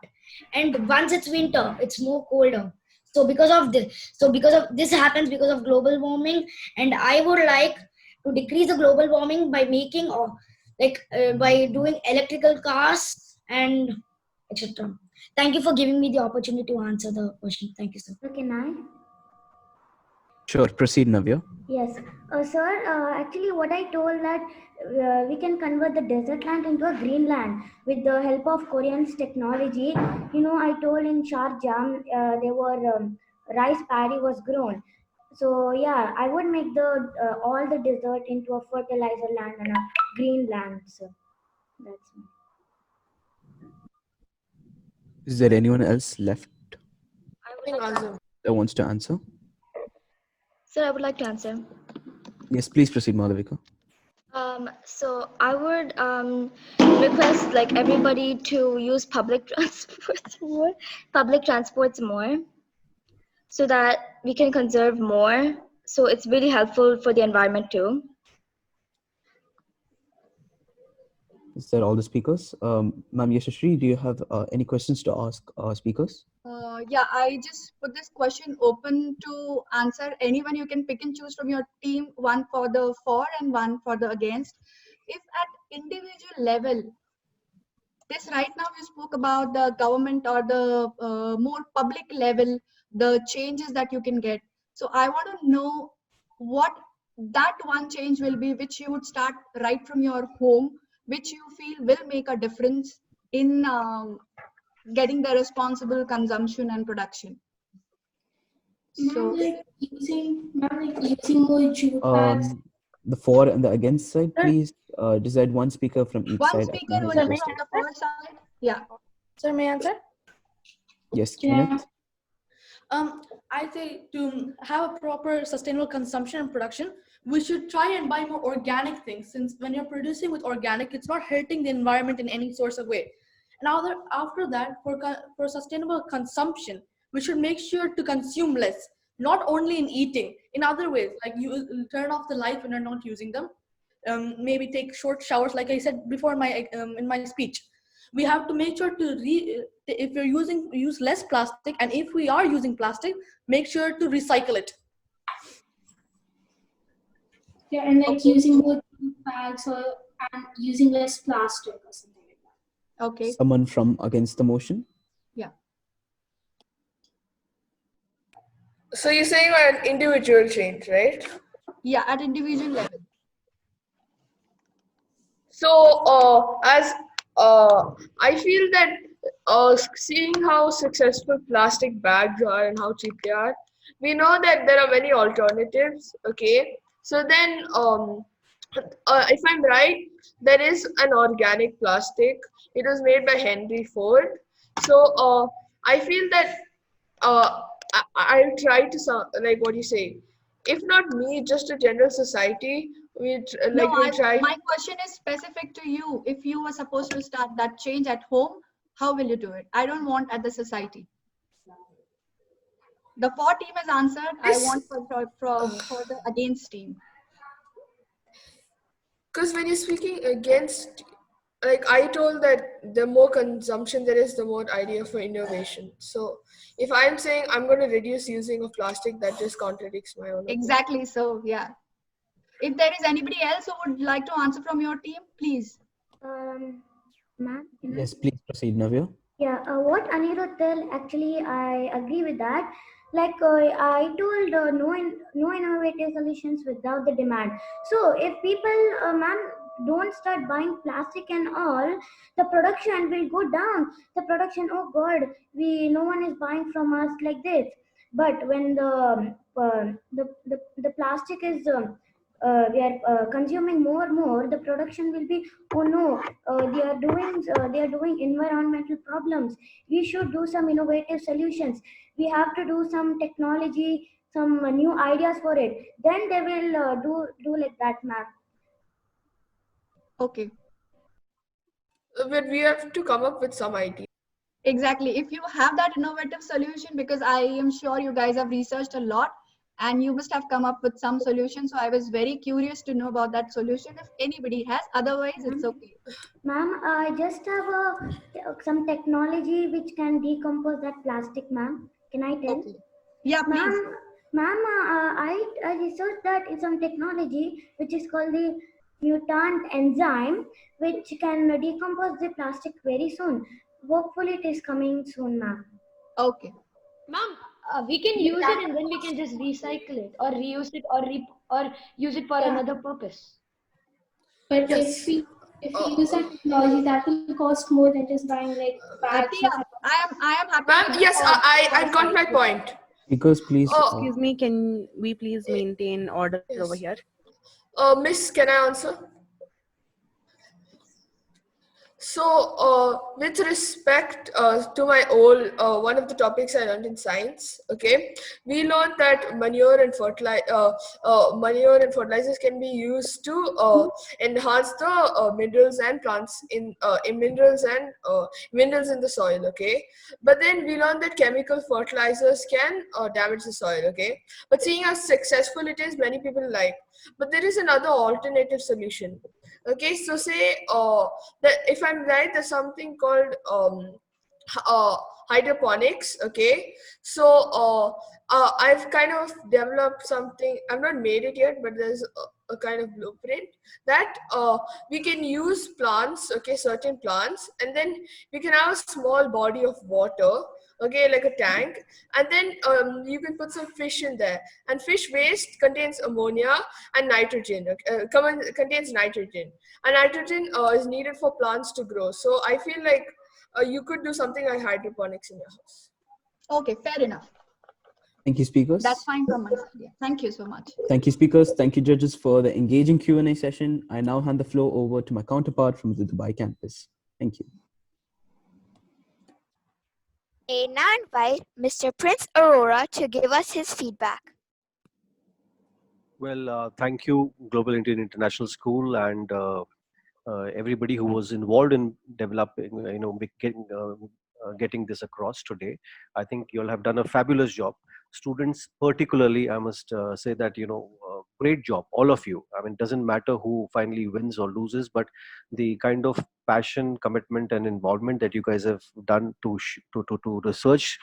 and once it's winter, it's more colder. So because of this happens because of global warming, and I would like to decrease the global warming by making by doing electrical cars and etc. Thank you for giving me the opportunity to answer the question. Thank you, sir. Okay, now. Sure, proceed, Navya. Yes, sir. Actually, what I told that we can convert the desert land into a green land with the help of Korean's technology. You know, I told in Sharjah there were rice paddy was grown. So yeah, I would make the all the desert into a fertilizer land and a green land. So that's me. Is there anyone else left Azim. that wants to answer? Sir, I would like to answer. Yes, please proceed, Madhavika. So I would request like everybody to use public transports more, so that we can conserve more. So it's really helpful for the environment too. Is that all the speakers? Ma'am Yashashri, do you have any questions to ask our speakers? Yeah, I just put this question open to answer. Anyone you can pick and choose from your team, one for the for and one for the against. If at individual level, this right now you spoke about the government or the more public level, the changes that you can get. So I want to know what that one change will be, which you would start right from your home, which you feel will make a difference in getting the responsible consumption and production. So Using more jute bags. The for and the against side, please decide one speaker from each one side. speaker will be from the first side. Yeah. Sir, may I answer? Yes, Yeah. Kenneth. I say to have a proper sustainable consumption and production, we should try and buy more organic things, since when you're producing with organic, it's not hurting the environment in any source of way. And after that, for sustainable consumption, we should make sure to consume less, not only in eating, in other ways, like you turn off the light when you're not using them. Maybe take short showers, like I said before in my speech. We have to make sure to if you're use less plastic, and if we are using plastic, make sure to recycle it. Yeah, and like using more jute bags and using less plastic or something like that. Okay. Someone from against the motion? Yeah. So you're saying an individual change, right? Yeah, at individual level. So as I feel that seeing how successful plastic bags are and how cheap they are, we know that there are many alternatives. Okay, so then if I'm right, there is an organic plastic. It was made by Henry Ford. So I feel that I'll try to like what you say. If not me, just a general society, we try. My question is specific to you. If you were supposed to start that change at home, how will you do it? I don't want at the society. The for team has answered. I want for the against team. Because when you're speaking against, like I told that the more consumption there is, the more idea for innovation. So if I'm saying I'm going to reduce using of plastic, that just contradicts my own. Exactly. So yeah. If there is anybody else who would like to answer from your team, please. Ma'am? Yes, please proceed, Navya. Yeah, what Anirudh tell, actually, I agree with that. Like I told, no innovative solutions without the demand. So if people, ma'am, don't start buying plastic and all, the production will go down. The production, oh God, no one is buying from us like this. But when the plastic is we are consuming more, the production will be, oh no, they are doing environmental problems. We should do some innovative solutions. We have to do some technology, some new ideas for it. Then they will do like that, ma'am. Okay. But we have to come up with some idea. Exactly. If you have that innovative solution, because I am sure you guys have researched a lot and you must have come up with some solution. So I was very curious to know about that solution if anybody has. Otherwise, it's okay. Ma'am, I just have some technology which can decompose that plastic, ma'am. Can I tell? Okay. Yeah, please. Ma'am, I researched that in some technology which is called the mutant enzyme, which can decompose the plastic very soon. Hopefully, it is coming soon, ma'am. Okay. Ma'am, we can use it and then we can just recycle it or reuse it or use it for another purpose. But Yes. if we use that technology, that will cost more than just buying like bags. I am happy. Ma'am, yes, I got my point. Because please. Excuse me, can we please maintain order over here? Miss, can I answer? So, with respect to my old, one of the topics I learned in science, okay, we learned that manure and fertilizers can be used to enhance the minerals and plants in minerals in the soil, okay. But then we learned that chemical fertilizers can damage the soil, okay. But seeing how successful it is, many people like. But there is another alternative solution. Okay, so say that if I'm right, there's something called uh, hydroponics. Okay, so I've kind of developed something. I've not made it yet, but there's a kind of blueprint that we can use plants, okay, certain plants, and then we can have a small body of water, okay, like a tank, and then you can put some fish in there, and fish waste contains ammonia and nitrogen, contains nitrogen, and nitrogen is needed for plants to grow. So I feel like you could do something like hydroponics in your house. Okay, fair enough. Thank you, That's speakers. fine from my side. Yeah. Thank you so much. Thank you, speakers. Thank you, judges, for the engaging Q&A session. I now hand the floor over to my counterpart from the Dubai campus. Thank you. I now invite Mr. Prince Aurora to give us his feedback. Well, thank you, Global Indian International School, and everybody who was involved in developing, getting this across today. I think you all have done a fabulous job. Students, particularly, I must say that great job, all of you. I mean, it doesn't matter who finally wins or loses, but the kind of passion, commitment, and involvement that you guys have done to research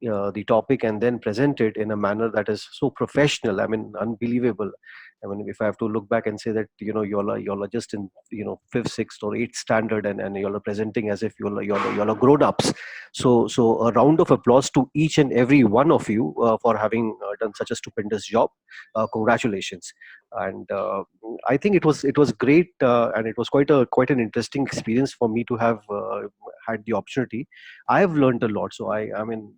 the topic and then present it in a manner that is so professional. I mean, unbelievable. I mean, if I have to look back and say that you all are just in fifth, sixth, or eighth standard, and you all are presenting as if you all are grown ups. So a round of applause to each and every one of you for having done such a stupendous job. Congratulations. And I think it was great, and it was quite an interesting experience for me to have had the opportunity. I have learned a lot. So I mean.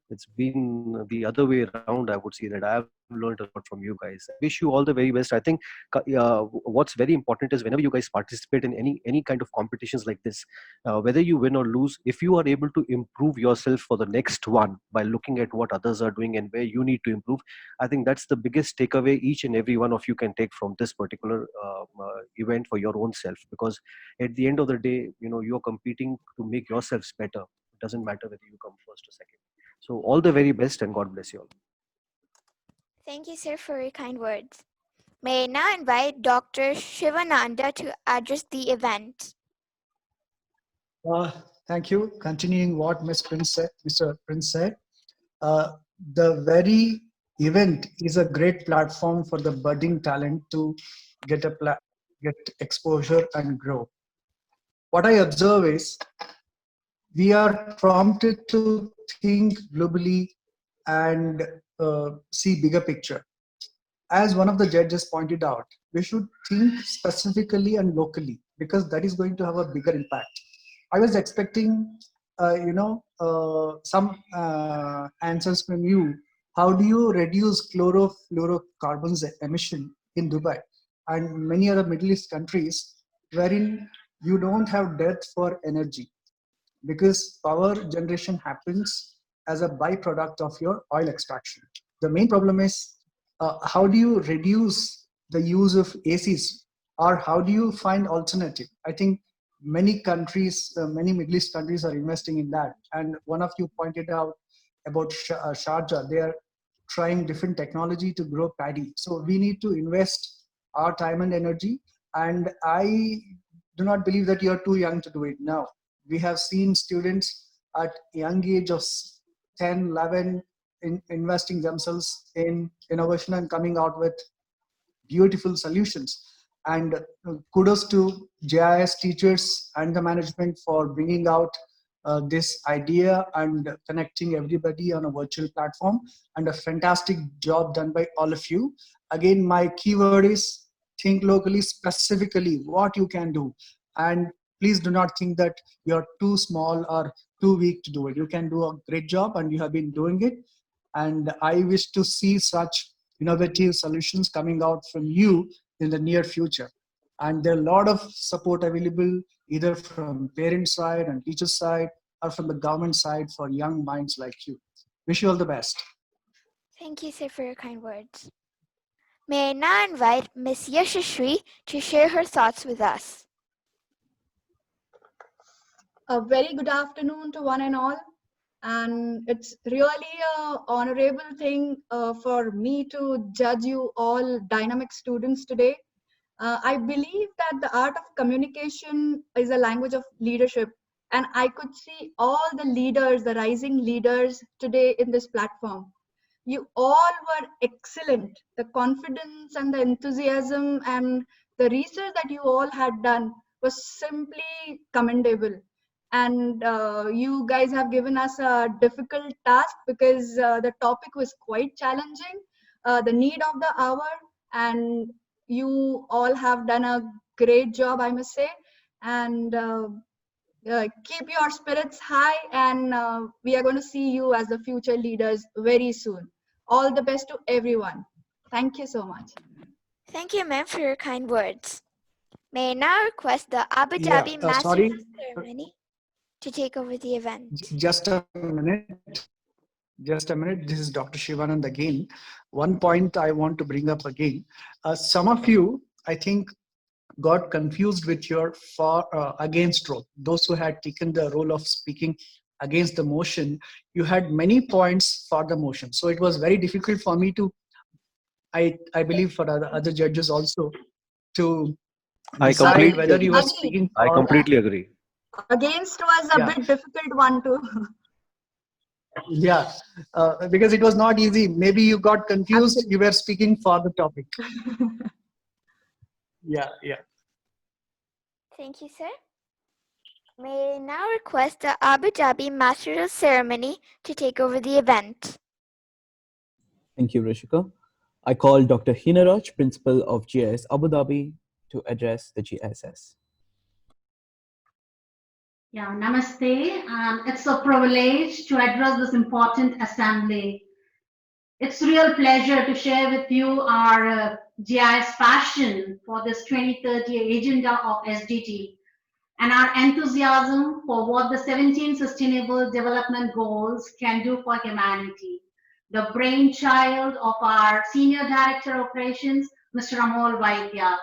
It's been the other way around. I would say that I have learned a lot from you guys. I wish you all the very best. I think what's very important is whenever you guys participate in any kind of competitions like this, whether you win or lose, if you are able to improve yourself for the next one by looking at what others are doing and where you need to improve, I think that's the biggest takeaway each and every one of you can take from this particular event for your own self. Because at the end of the day, you're competing to make yourselves better. It doesn't matter whether you come first or second. So all the very best, and God bless you all. Thank you, sir, for your kind words. May I now invite Dr. Shivananda to address the event. Thank you. Continuing what Mr. Prince said, the very event is a great platform for the budding talent to get get exposure and grow. What I observe is we are prompted to think globally and see bigger picture. As one of the judges pointed out, we should think specifically and locally because that is going to have a bigger impact. I was expecting, some answers from you. How do you reduce chlorofluorocarbons emission in Dubai and many other Middle East countries wherein you don't have dearth for energy? Because power generation happens as a byproduct of your oil extraction. The main problem is how do you reduce the use of ACs, or how do you find alternative? I think many countries, many Middle East countries are investing in that. And one of you pointed out about Sharjah. They are trying different technology to grow paddy. So we need to invest our time and energy. And I do not believe that you're too young to do it now. We have seen students at young age of 10, 11 investing themselves in innovation and coming out with beautiful solutions. And kudos to GIIS teachers and the management for bringing out this idea and connecting everybody on a virtual platform, and a fantastic job done by all of you. Again, my keyword is think locally, specifically what you can do. And please do not think that you're too small or too weak to do it. You can do a great job and you have been doing it. And I wish to see such innovative solutions coming out from you in the near future. And there are a lot of support available either from parent side and teacher side or from the government side for young minds like you. Wish you all the best. Thank you, sir, for your kind words. May I now invite Ms. Yashashri to share her thoughts with us. A very good afternoon to one and all. And it's really a honorable thing for me to judge you all dynamic students today. I believe that the art of communication is a language of leadership, and I could see all the leaders, the rising leaders today in this platform. You all were excellent. The confidence and the enthusiasm and the research that you all had done was simply commendable. And you guys have given us a difficult task because the topic was quite challenging, the need of the hour, and you all have done a great job, I must say. And keep your spirits high, and we are going to see you as the future leaders very soon. All the best to everyone. Thank you so much. Thank you, ma'am, for your kind words. May I now request the Abu Yeah, Dhabi Master sorry, of Ceremony to take over the event. just a minute. Just a minute. This is Dr. Shivanand again. One point I want to bring up again. Some of you, I think, got confused with your for against role. Those who had taken the role of speaking against the motion, you had many points for the motion. So it was very difficult for me to, I believe for other judges also, to I decide completely whether you were agree. Agreed. speaking I for, completely agree. Against was a yeah, bit difficult one too. yeah, because it was not easy. Maybe you got confused. You Absolutely. were speaking for the topic. Yeah, yeah. Thank you, sir. May I now request the Abu Dhabi Master of Ceremony to take over the event. Thank you, Rishika. I call Dr. Hinaraj, Principal of GIIS Abu Dhabi, to address the GISS. Yeah, namaste, and it's a privilege to address this important assembly. It's a real pleasure to share with you our GIS passion for this 2030 agenda of SDG and our enthusiasm for what the 17 Sustainable Development Goals can do for humanity. The brainchild of our Senior Director Operations, Mr. Amol Vaidya,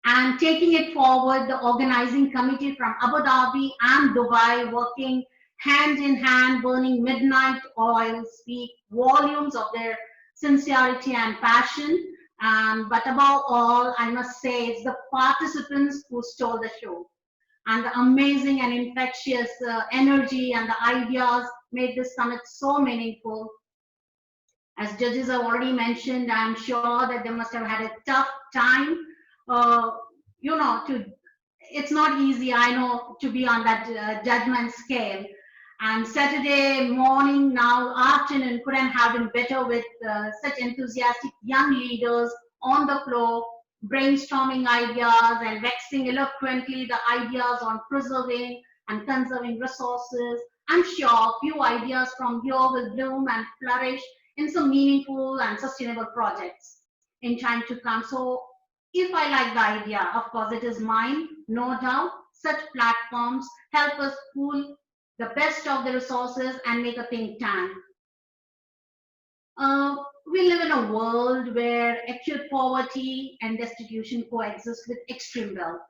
and taking it forward, the organizing committee from Abu Dhabi and Dubai working hand in hand, burning midnight oil, speak volumes of their sincerity and passion. But above all, I must say it's the participants who stole the show. And the amazing and infectious energy and the ideas made this summit so meaningful. As judges have already mentioned, I'm sure that they must have had a tough time. Uh, it's not easy, I know, to be on that judgment scale. And Saturday morning, now afternoon, couldn't have been better with such enthusiastic young leaders on the floor, brainstorming ideas and vexing eloquently the ideas on preserving and conserving resources. I'm sure few ideas from here will bloom and flourish in some meaningful and sustainable projects in time to come. So if I like the idea, of course it is mine, no doubt. Such platforms help us pool the best of the resources and make a think tank. Uh, we live in a world where acute poverty and destitution coexist with extreme wealth.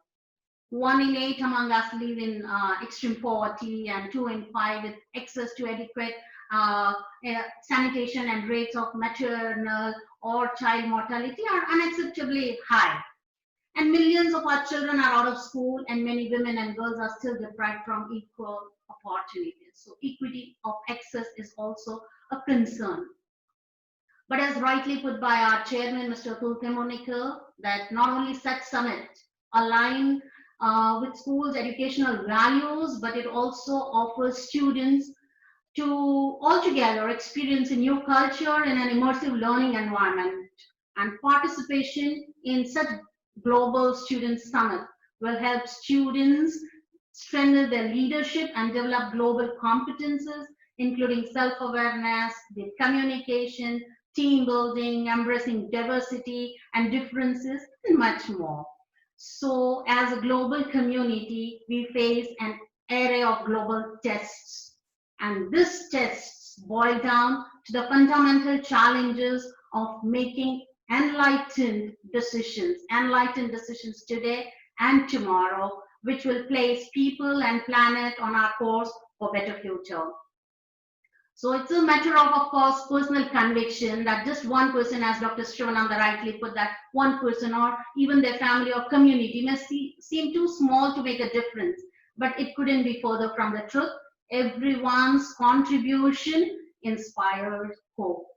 1 in 8 among us live in extreme poverty, and 2 in 5 with access to adequate sanitation, and rates of maternal or child mortality are unacceptably high. And millions of our children are out of school, and many women and girls are still deprived from equal opportunities. So equity of access is also a concern. But as rightly put by our chairman, Mr. Tulkemonikal, that not only such summit align with schools' educational values, but it also offers students to altogether experience a new culture in an immersive learning environment. And participation in such global student summit will help students strengthen their leadership and develop global competences, including self-awareness, the communication, team building, embracing diversity and differences, and much more. So as a global community, we face an array of global tests, and these tests boil down to the fundamental challenges of making enlightened decisions today and tomorrow, which will place people and planet on our course for better future. So it's a matter of course, personal conviction that just one person, as Dr. Shivananda rightly put, that one person or even their family or community may seem too small to make a difference, but it couldn't be further from the truth. Everyone's contribution inspires hope.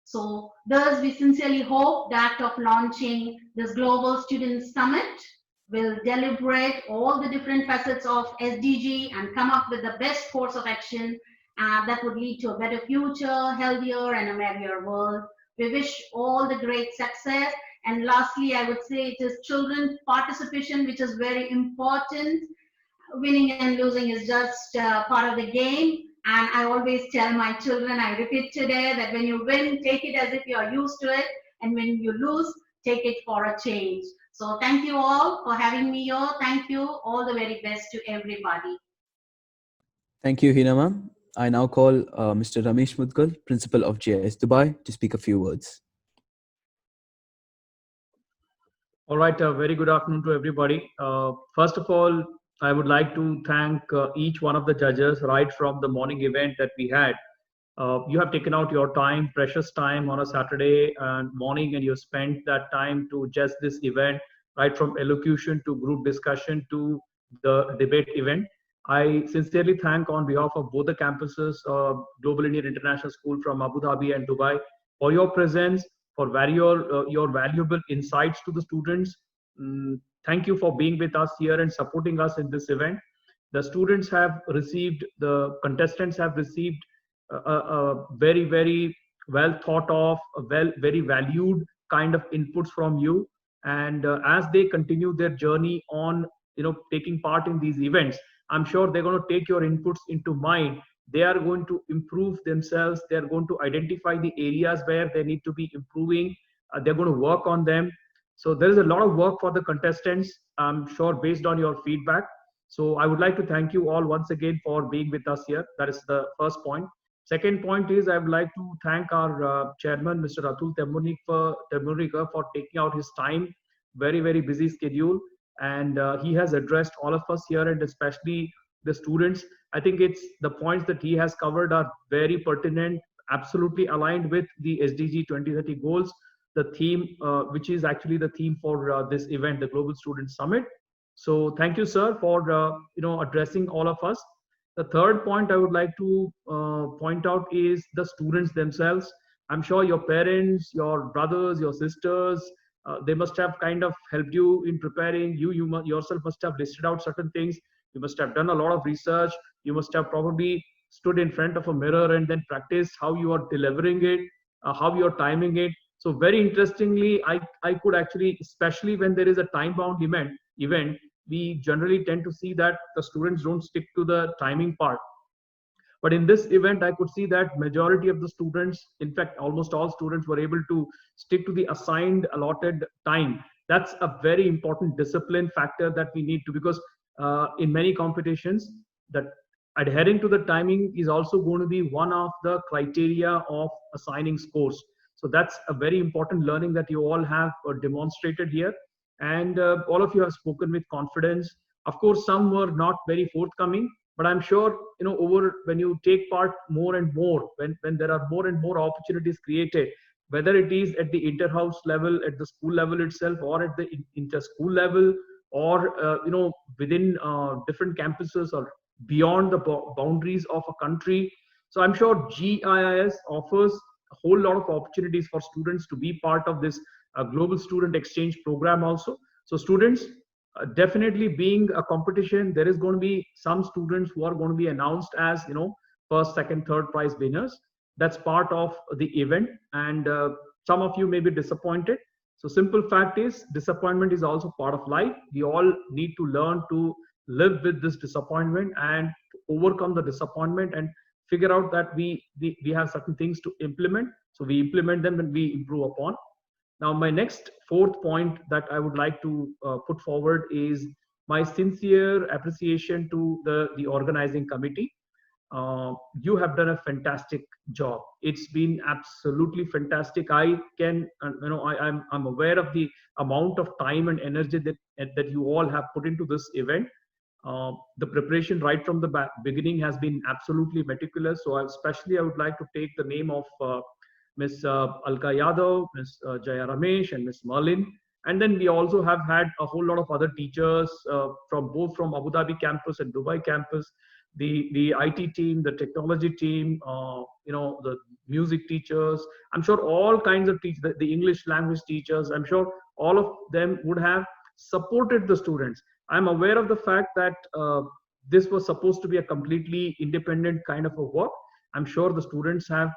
So thus we sincerely hope that of launching this Global Student Summit will deliberate all the different facets of SDG and come up with the best course of action that would lead to a better future, healthier and a merrier world. We wish all the great success. And lastly, I would say it is children participation, which is very important. Winning and losing is just part of the game. And I always tell my children, I repeat today, that when you win, take it as if you are used to it. And when you lose, take it for a change. So thank you all for having me here. Thank you. All the very best to everybody. Thank you, Hina ma'am. I now call Mr. Ramesh Mudgal, Principal of GIS Dubai, to speak a few words. All right, very good afternoon to everybody. First of all, I would like to thank each one of the judges right from the morning event that we had. You have taken out your time, precious time on a Saturday morning, and you spent that time to just this event, right from elocution to group discussion to the debate event. I sincerely thank on behalf of both the campuses, Global Indian International School from Abu Dhabi and Dubai, for your presence, for your valuable insights to the students. Thank you for being with us here and supporting us in this event. The students have received, the contestants have received a very, very well thought of, very valued kind of inputs from you. And as they continue their journey on, taking part in these events, I'm sure they're going to take your inputs into mind. They are going to improve themselves. They're going to identify the areas where they need to be improving. They're going to work on them. So there is a lot of work for the contestants, I'm sure, based on your feedback. So I would like to thank you all once again for being with us here. That is the first point. Second point is I would like to thank our chairman, Mr. Atul Temurika, for taking out his time, very, very busy schedule. And he has addressed all of us here, and especially the students. I think it's the points that he has covered are very pertinent, absolutely aligned with the SDG 2030 goals, the theme, which is actually the theme for this event, the Global Student Summit. So thank you, sir, for addressing all of us. The third point I would like to point out is the students themselves. I'm sure your parents, your brothers, your sisters, they must have kind of helped you in preparing. You yourself must have listed out certain things. You must have done a lot of research. You must have probably stood in front of a mirror and then practiced how you are delivering it, how you are timing it. So very interestingly, I could actually, especially when there is a time-bound event, we generally tend to see that the students don't stick to the timing part. But in this event, I could see that majority of the students, in fact, almost all students were able to stick to the assigned allotted time. That's a very important discipline factor that we need to, because in many competitions, that adhering to the timing is also going to be one of the criteria of assigning scores. So that's a very important learning that you all have demonstrated here. And all of you have spoken with confidence. Of course, some were not very forthcoming, but I'm sure, over when you take part more and more, when there are more and more opportunities created, whether it is at the inter-house level, at the school level itself, or at the inter-school level, or within different campuses or beyond the boundaries of a country. So I'm sure GIIS offers a whole lot of opportunities for students to be part of this global student exchange program also. So students, definitely being a competition, there is going to be some students who are going to be announced as first, second, third prize winners. That's part of the event, and some of you may be disappointed. So simple fact is, disappointment is also part of life. We all need to learn to live with this disappointment and to overcome the disappointment and figure out that we have certain things to implement. So we implement them and we improve upon. Now, my next fourth point that I would like to put forward is my sincere appreciation to the organizing committee. You have done a fantastic job. It's been absolutely fantastic. I can, I'm aware of the amount of time and energy that you all have put into this event. The preparation right from the beginning has been absolutely meticulous. So I would like to take the name of Ms. Alka Yadav, Ms. Jaya Ramesh, and Ms. Merlin. And then we also have had a whole lot of other teachers from both from Abu Dhabi campus and Dubai campus, the IT team, the technology team, the music teachers. I'm sure all kinds of teachers, the English language teachers, I'm sure all of them would have supported the students. I'm aware of the fact that this was supposed to be a completely independent kind of a work. I'm sure the students have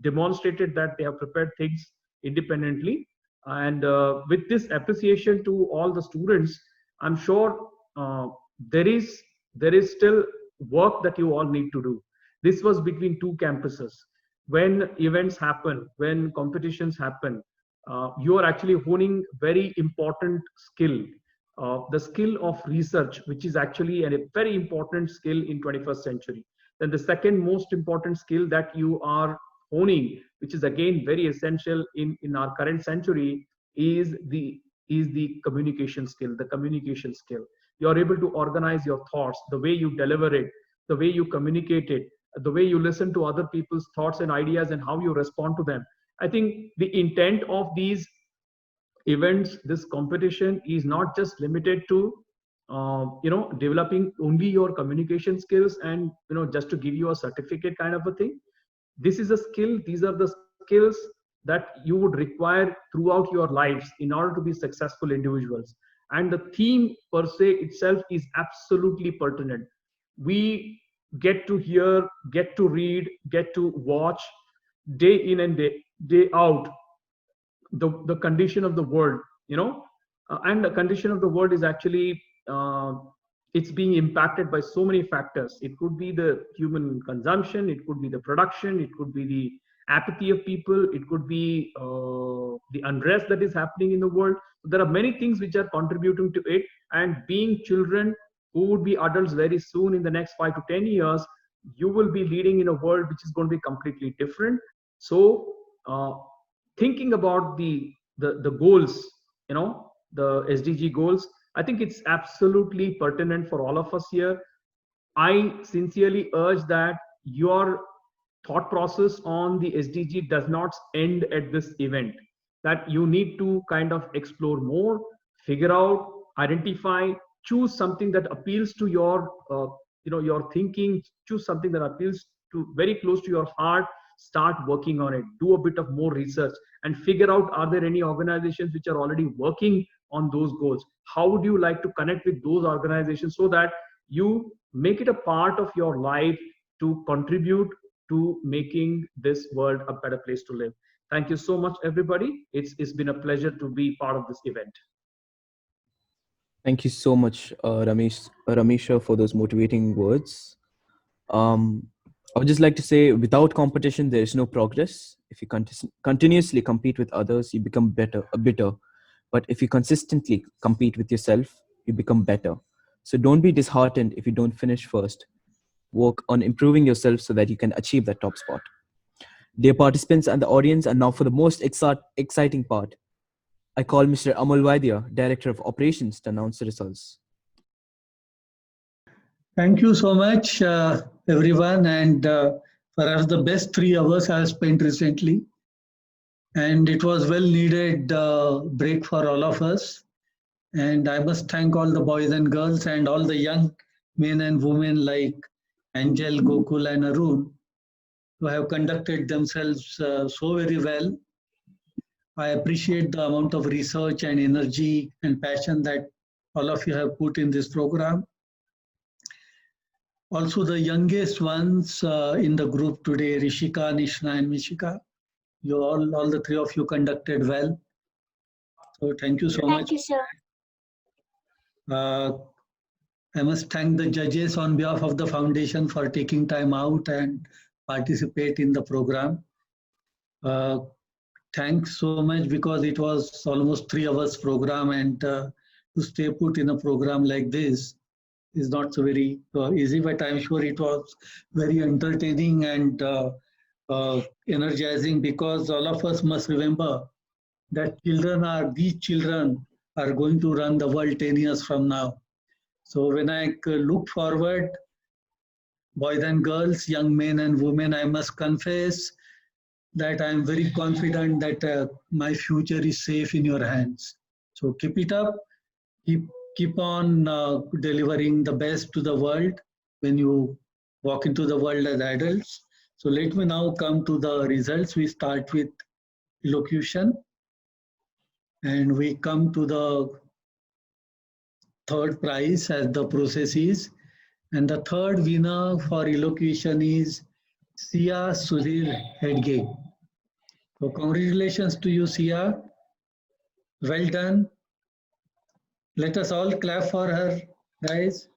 demonstrated that they have prepared things independently. And with this appreciation to all the students, I'm sure there is still work that you all need to do. This was between two campuses. When events happen, when competitions happen, you are actually honing very important skill, the skill of research, which is actually a very important skill in 21st century. Then the second most important skill that you are honing, which is again very essential in our current century, is the communication skill. The communication skill. You are able to organize your thoughts, the way you deliver it, the way you communicate it, the way you listen to other people's thoughts and ideas, and how you respond to them. I think the intent of these events, this competition, is not just limited to developing only your communication skills and just to give you a certificate kind of a thing. This is a skill. These are the skills that you would require throughout your lives in order to be successful individuals. And the theme per se itself is absolutely pertinent. We get to hear, get to read, get to watch day in and day out the condition of the world, and the condition of the world is actually it's being impacted by so many factors. It could be the human consumption, it could be the production, it could be the apathy of people, it could be the unrest that is happening in the world. There are many things which are contributing to it, and being children who would be adults very soon in the next 5 to 10 years, you will be leading in a world which is going to be completely different. So thinking about the goals, the SDG goals, I think it's absolutely pertinent for all of us here. I sincerely urge that your thought process on the SDG does not end at this event, that you need to kind of explore more, figure out, identify, choose something that appeals to your your thinking, choose something that appeals to very close to your heart, start working on it, do a bit of more research, and figure out, are there any organizations which are already working on those goals? How would you like to connect with those organizations so that you make it a part of your life to contribute to making this world a better place to live? Thank you so much, everybody. It's been a pleasure to be part of this event. Thank you so much, Ramesha, for those motivating words. I would just like to say, without competition, there is no progress. If you continuously compete with others, you become bitter. But if you consistently compete with yourself, you become better. So don't be disheartened if you don't finish first. Work on improving yourself so that you can achieve that top spot. Dear participants and the audience, and now for the most exciting part, I call Mr. Amal Vaidya, Director of Operations, to announce the results. Thank you so much, everyone. And perhaps the best 3 hours I have spent recently. And it was well needed break for all of us. And I must thank all the boys and girls and all the young men and women like Angel, Gokul, and Arun, who have conducted themselves so very well. I appreciate the amount of research and energy and passion that all of you have put in this program. Also, the youngest ones in the group today, Rishika, Nishna, and Mishika, you all the 3 of you conducted well. So thank you so much. Thank you, sir. I must thank the judges on behalf of the foundation for taking time out and participate in the program. Thanks so much, because it was almost 3 hours program, and to stay put in a program like this is not so very easy, but I'm sure it was very entertaining and energizing, because all of us must remember that these children are going to run the world 10 years from now. So when I look forward, boys and girls, young men and women, I must confess that I am very confident that my future is safe in your hands. So keep it up. Keep keep on delivering the best to the world when you walk into the world as adults. So let me now come to the results. We start with elocution and we come to the third prize as the process is. And the third winner for elocution is Sia Sudhir Hedge. So congratulations to you, Sia. Well done. Let us all clap for her, guys.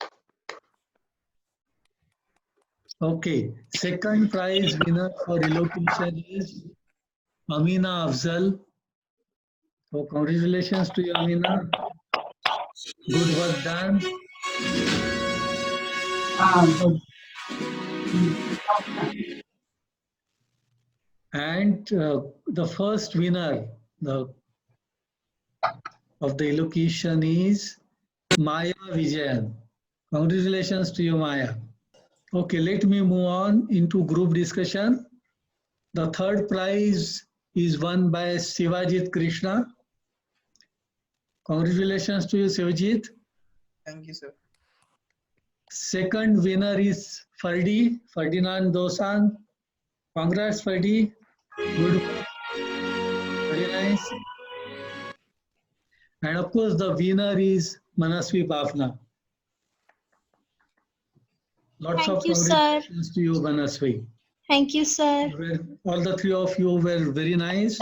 Okay, second prize winner for elocution is Amina Afzal. So congratulations to you, Amina. Good work done. And the first winner of the elocution is Maya Vijayan. Congratulations to you, Maya. Okay, let me move on into group discussion. The third prize is won by Sivajit Krishna. Congratulations to you, Sivajit. Thank you, sir. Second winner is Ferdinand Dosan. Congrats, Ferdi. Good work. Very nice. And of course, the winner is Manasvi Bafna. Lots Thank of you, sir. congratulations to you, Manasvi. Thank you, sir. All the three of you were very nice.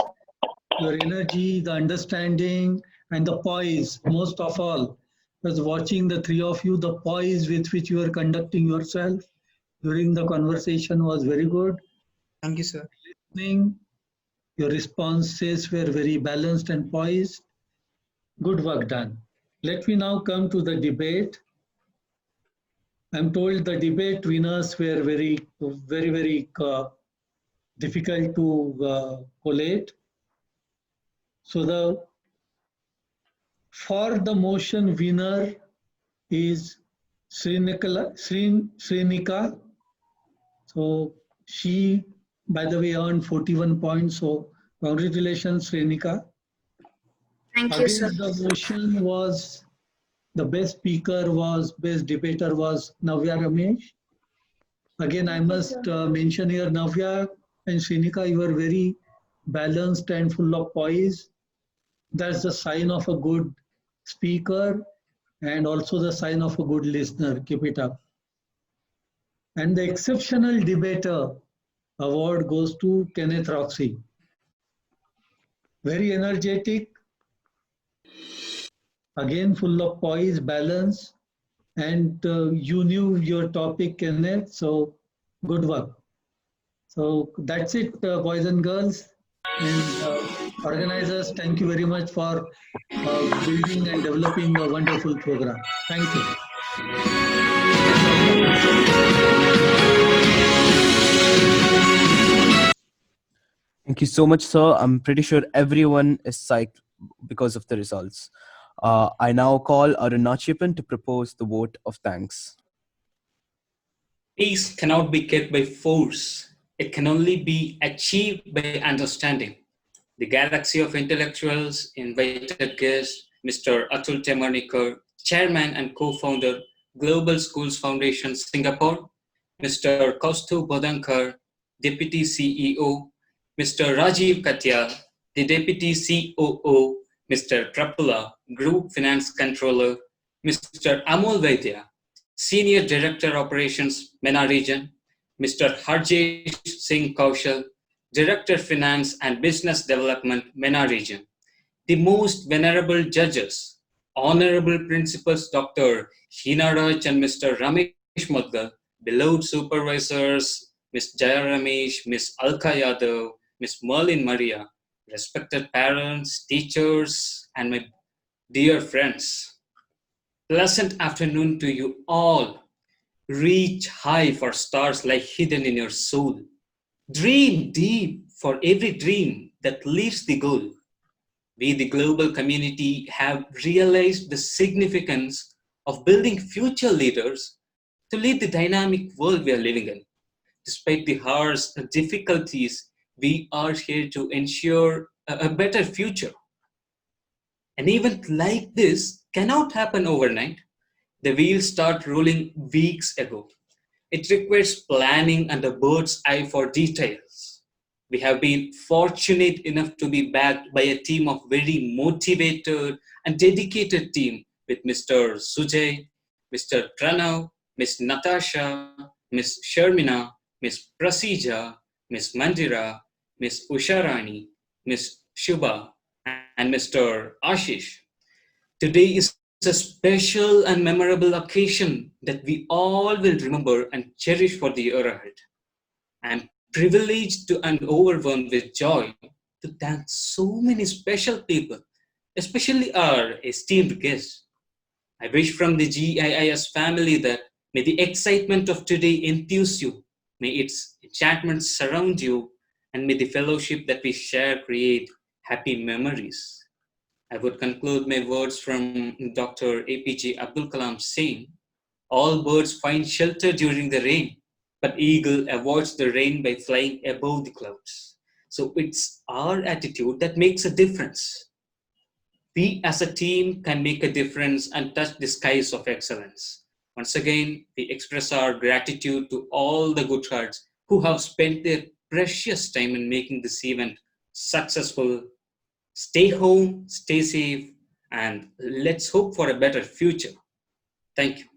Your energy, the understanding, and the poise, most of all, was watching the three of you, the poise with which you were conducting yourself during the conversation was very good. Thank you, sir. Listening, your responses were very balanced and poised. Good work done. Let me now come to the debate. I'm told the debate winners were very difficult to collate. So for the motion winner is Srinika. So she, by the way, earned 41 points. So congratulations, Srinika. Thank you, sir. Against the motion was the best speaker was, best debater was Navya Ramesh. Again, I must mention here Navya and Srinika, you are very balanced and full of poise. That's the sign of a good speaker and also the sign of a good listener. Keep it up. And the exceptional debater award goes to Kenneth Roxy. Very energetic, again full of poise, balance, and you knew your topic, Kenneth, so good work. So that's it, boys and girls. And organizers, thank you very much for building and developing a wonderful program. Thank you. Thank you so much, sir. I'm pretty sure everyone is psyched because of the results. I now call Arun Nachipan to propose the vote of thanks. Peace cannot be kept by force. It can only be achieved by understanding. The galaxy of intellectuals invited guest, Mr. Atul Temarnikar, Chairman and Co-founder, Global Schools Foundation, Singapore, Mr. Kaustu Bodankar, Deputy CEO, Mr. Rajiv Katyal, the Deputy COO, Mr. Prapula, Group Finance Controller, Mr. Amol Vaidya, Senior Director Operations, MENA Region, Mr. Harjesh Singh Kaushal, Director Finance and Business Development, MENA Region, the most venerable judges, Honorable Principals Dr. Hina Raj and Mr. Ramesh Mudgal, beloved supervisors, Ms. Jaya Ramesh, Ms. Alka Yadav, Ms. Merlin Maria, respected parents, teachers, and my dear friends. Pleasant afternoon to you all. Reach high for stars lie hidden in your soul. Dream deep for every dream that leaves the goal. We, the global community, have realized the significance of building future leaders to lead the dynamic world we are living in. Despite the harsh difficulties, we are here to ensure a better future. An event like this cannot happen overnight. The wheels start rolling weeks ago. It requires planning and a bird's eye for details. We have been fortunate enough to be backed by a team of very motivated and dedicated team with Mr. Sujay, Mr. Pranav, Miss Natasha, Miss Sharmina, Miss Prasija, Miss Mandira, Miss Usharani, Miss Shubha, and Mr. Ashish. Today is a special and memorable occasion that we all will remember and cherish for the year ahead. I am privileged to and overwhelmed with joy to thank so many special people, especially our esteemed guests. I wish from the GIIS family that may the excitement of today enthuse you, may its enchantment surround you, and may the fellowship that we share create happy memories. I would conclude my words from Dr. APJ Abdul Kalam saying, all birds find shelter during the rain, but eagle avoids the rain by flying above the clouds. So it's our attitude that makes a difference. We as a team can make a difference and touch the skies of excellence. Once again, we express our gratitude to all the good hearts who have spent their precious time in making this event successful. Stay home, stay safe, and let's hope for a better future. Thank you.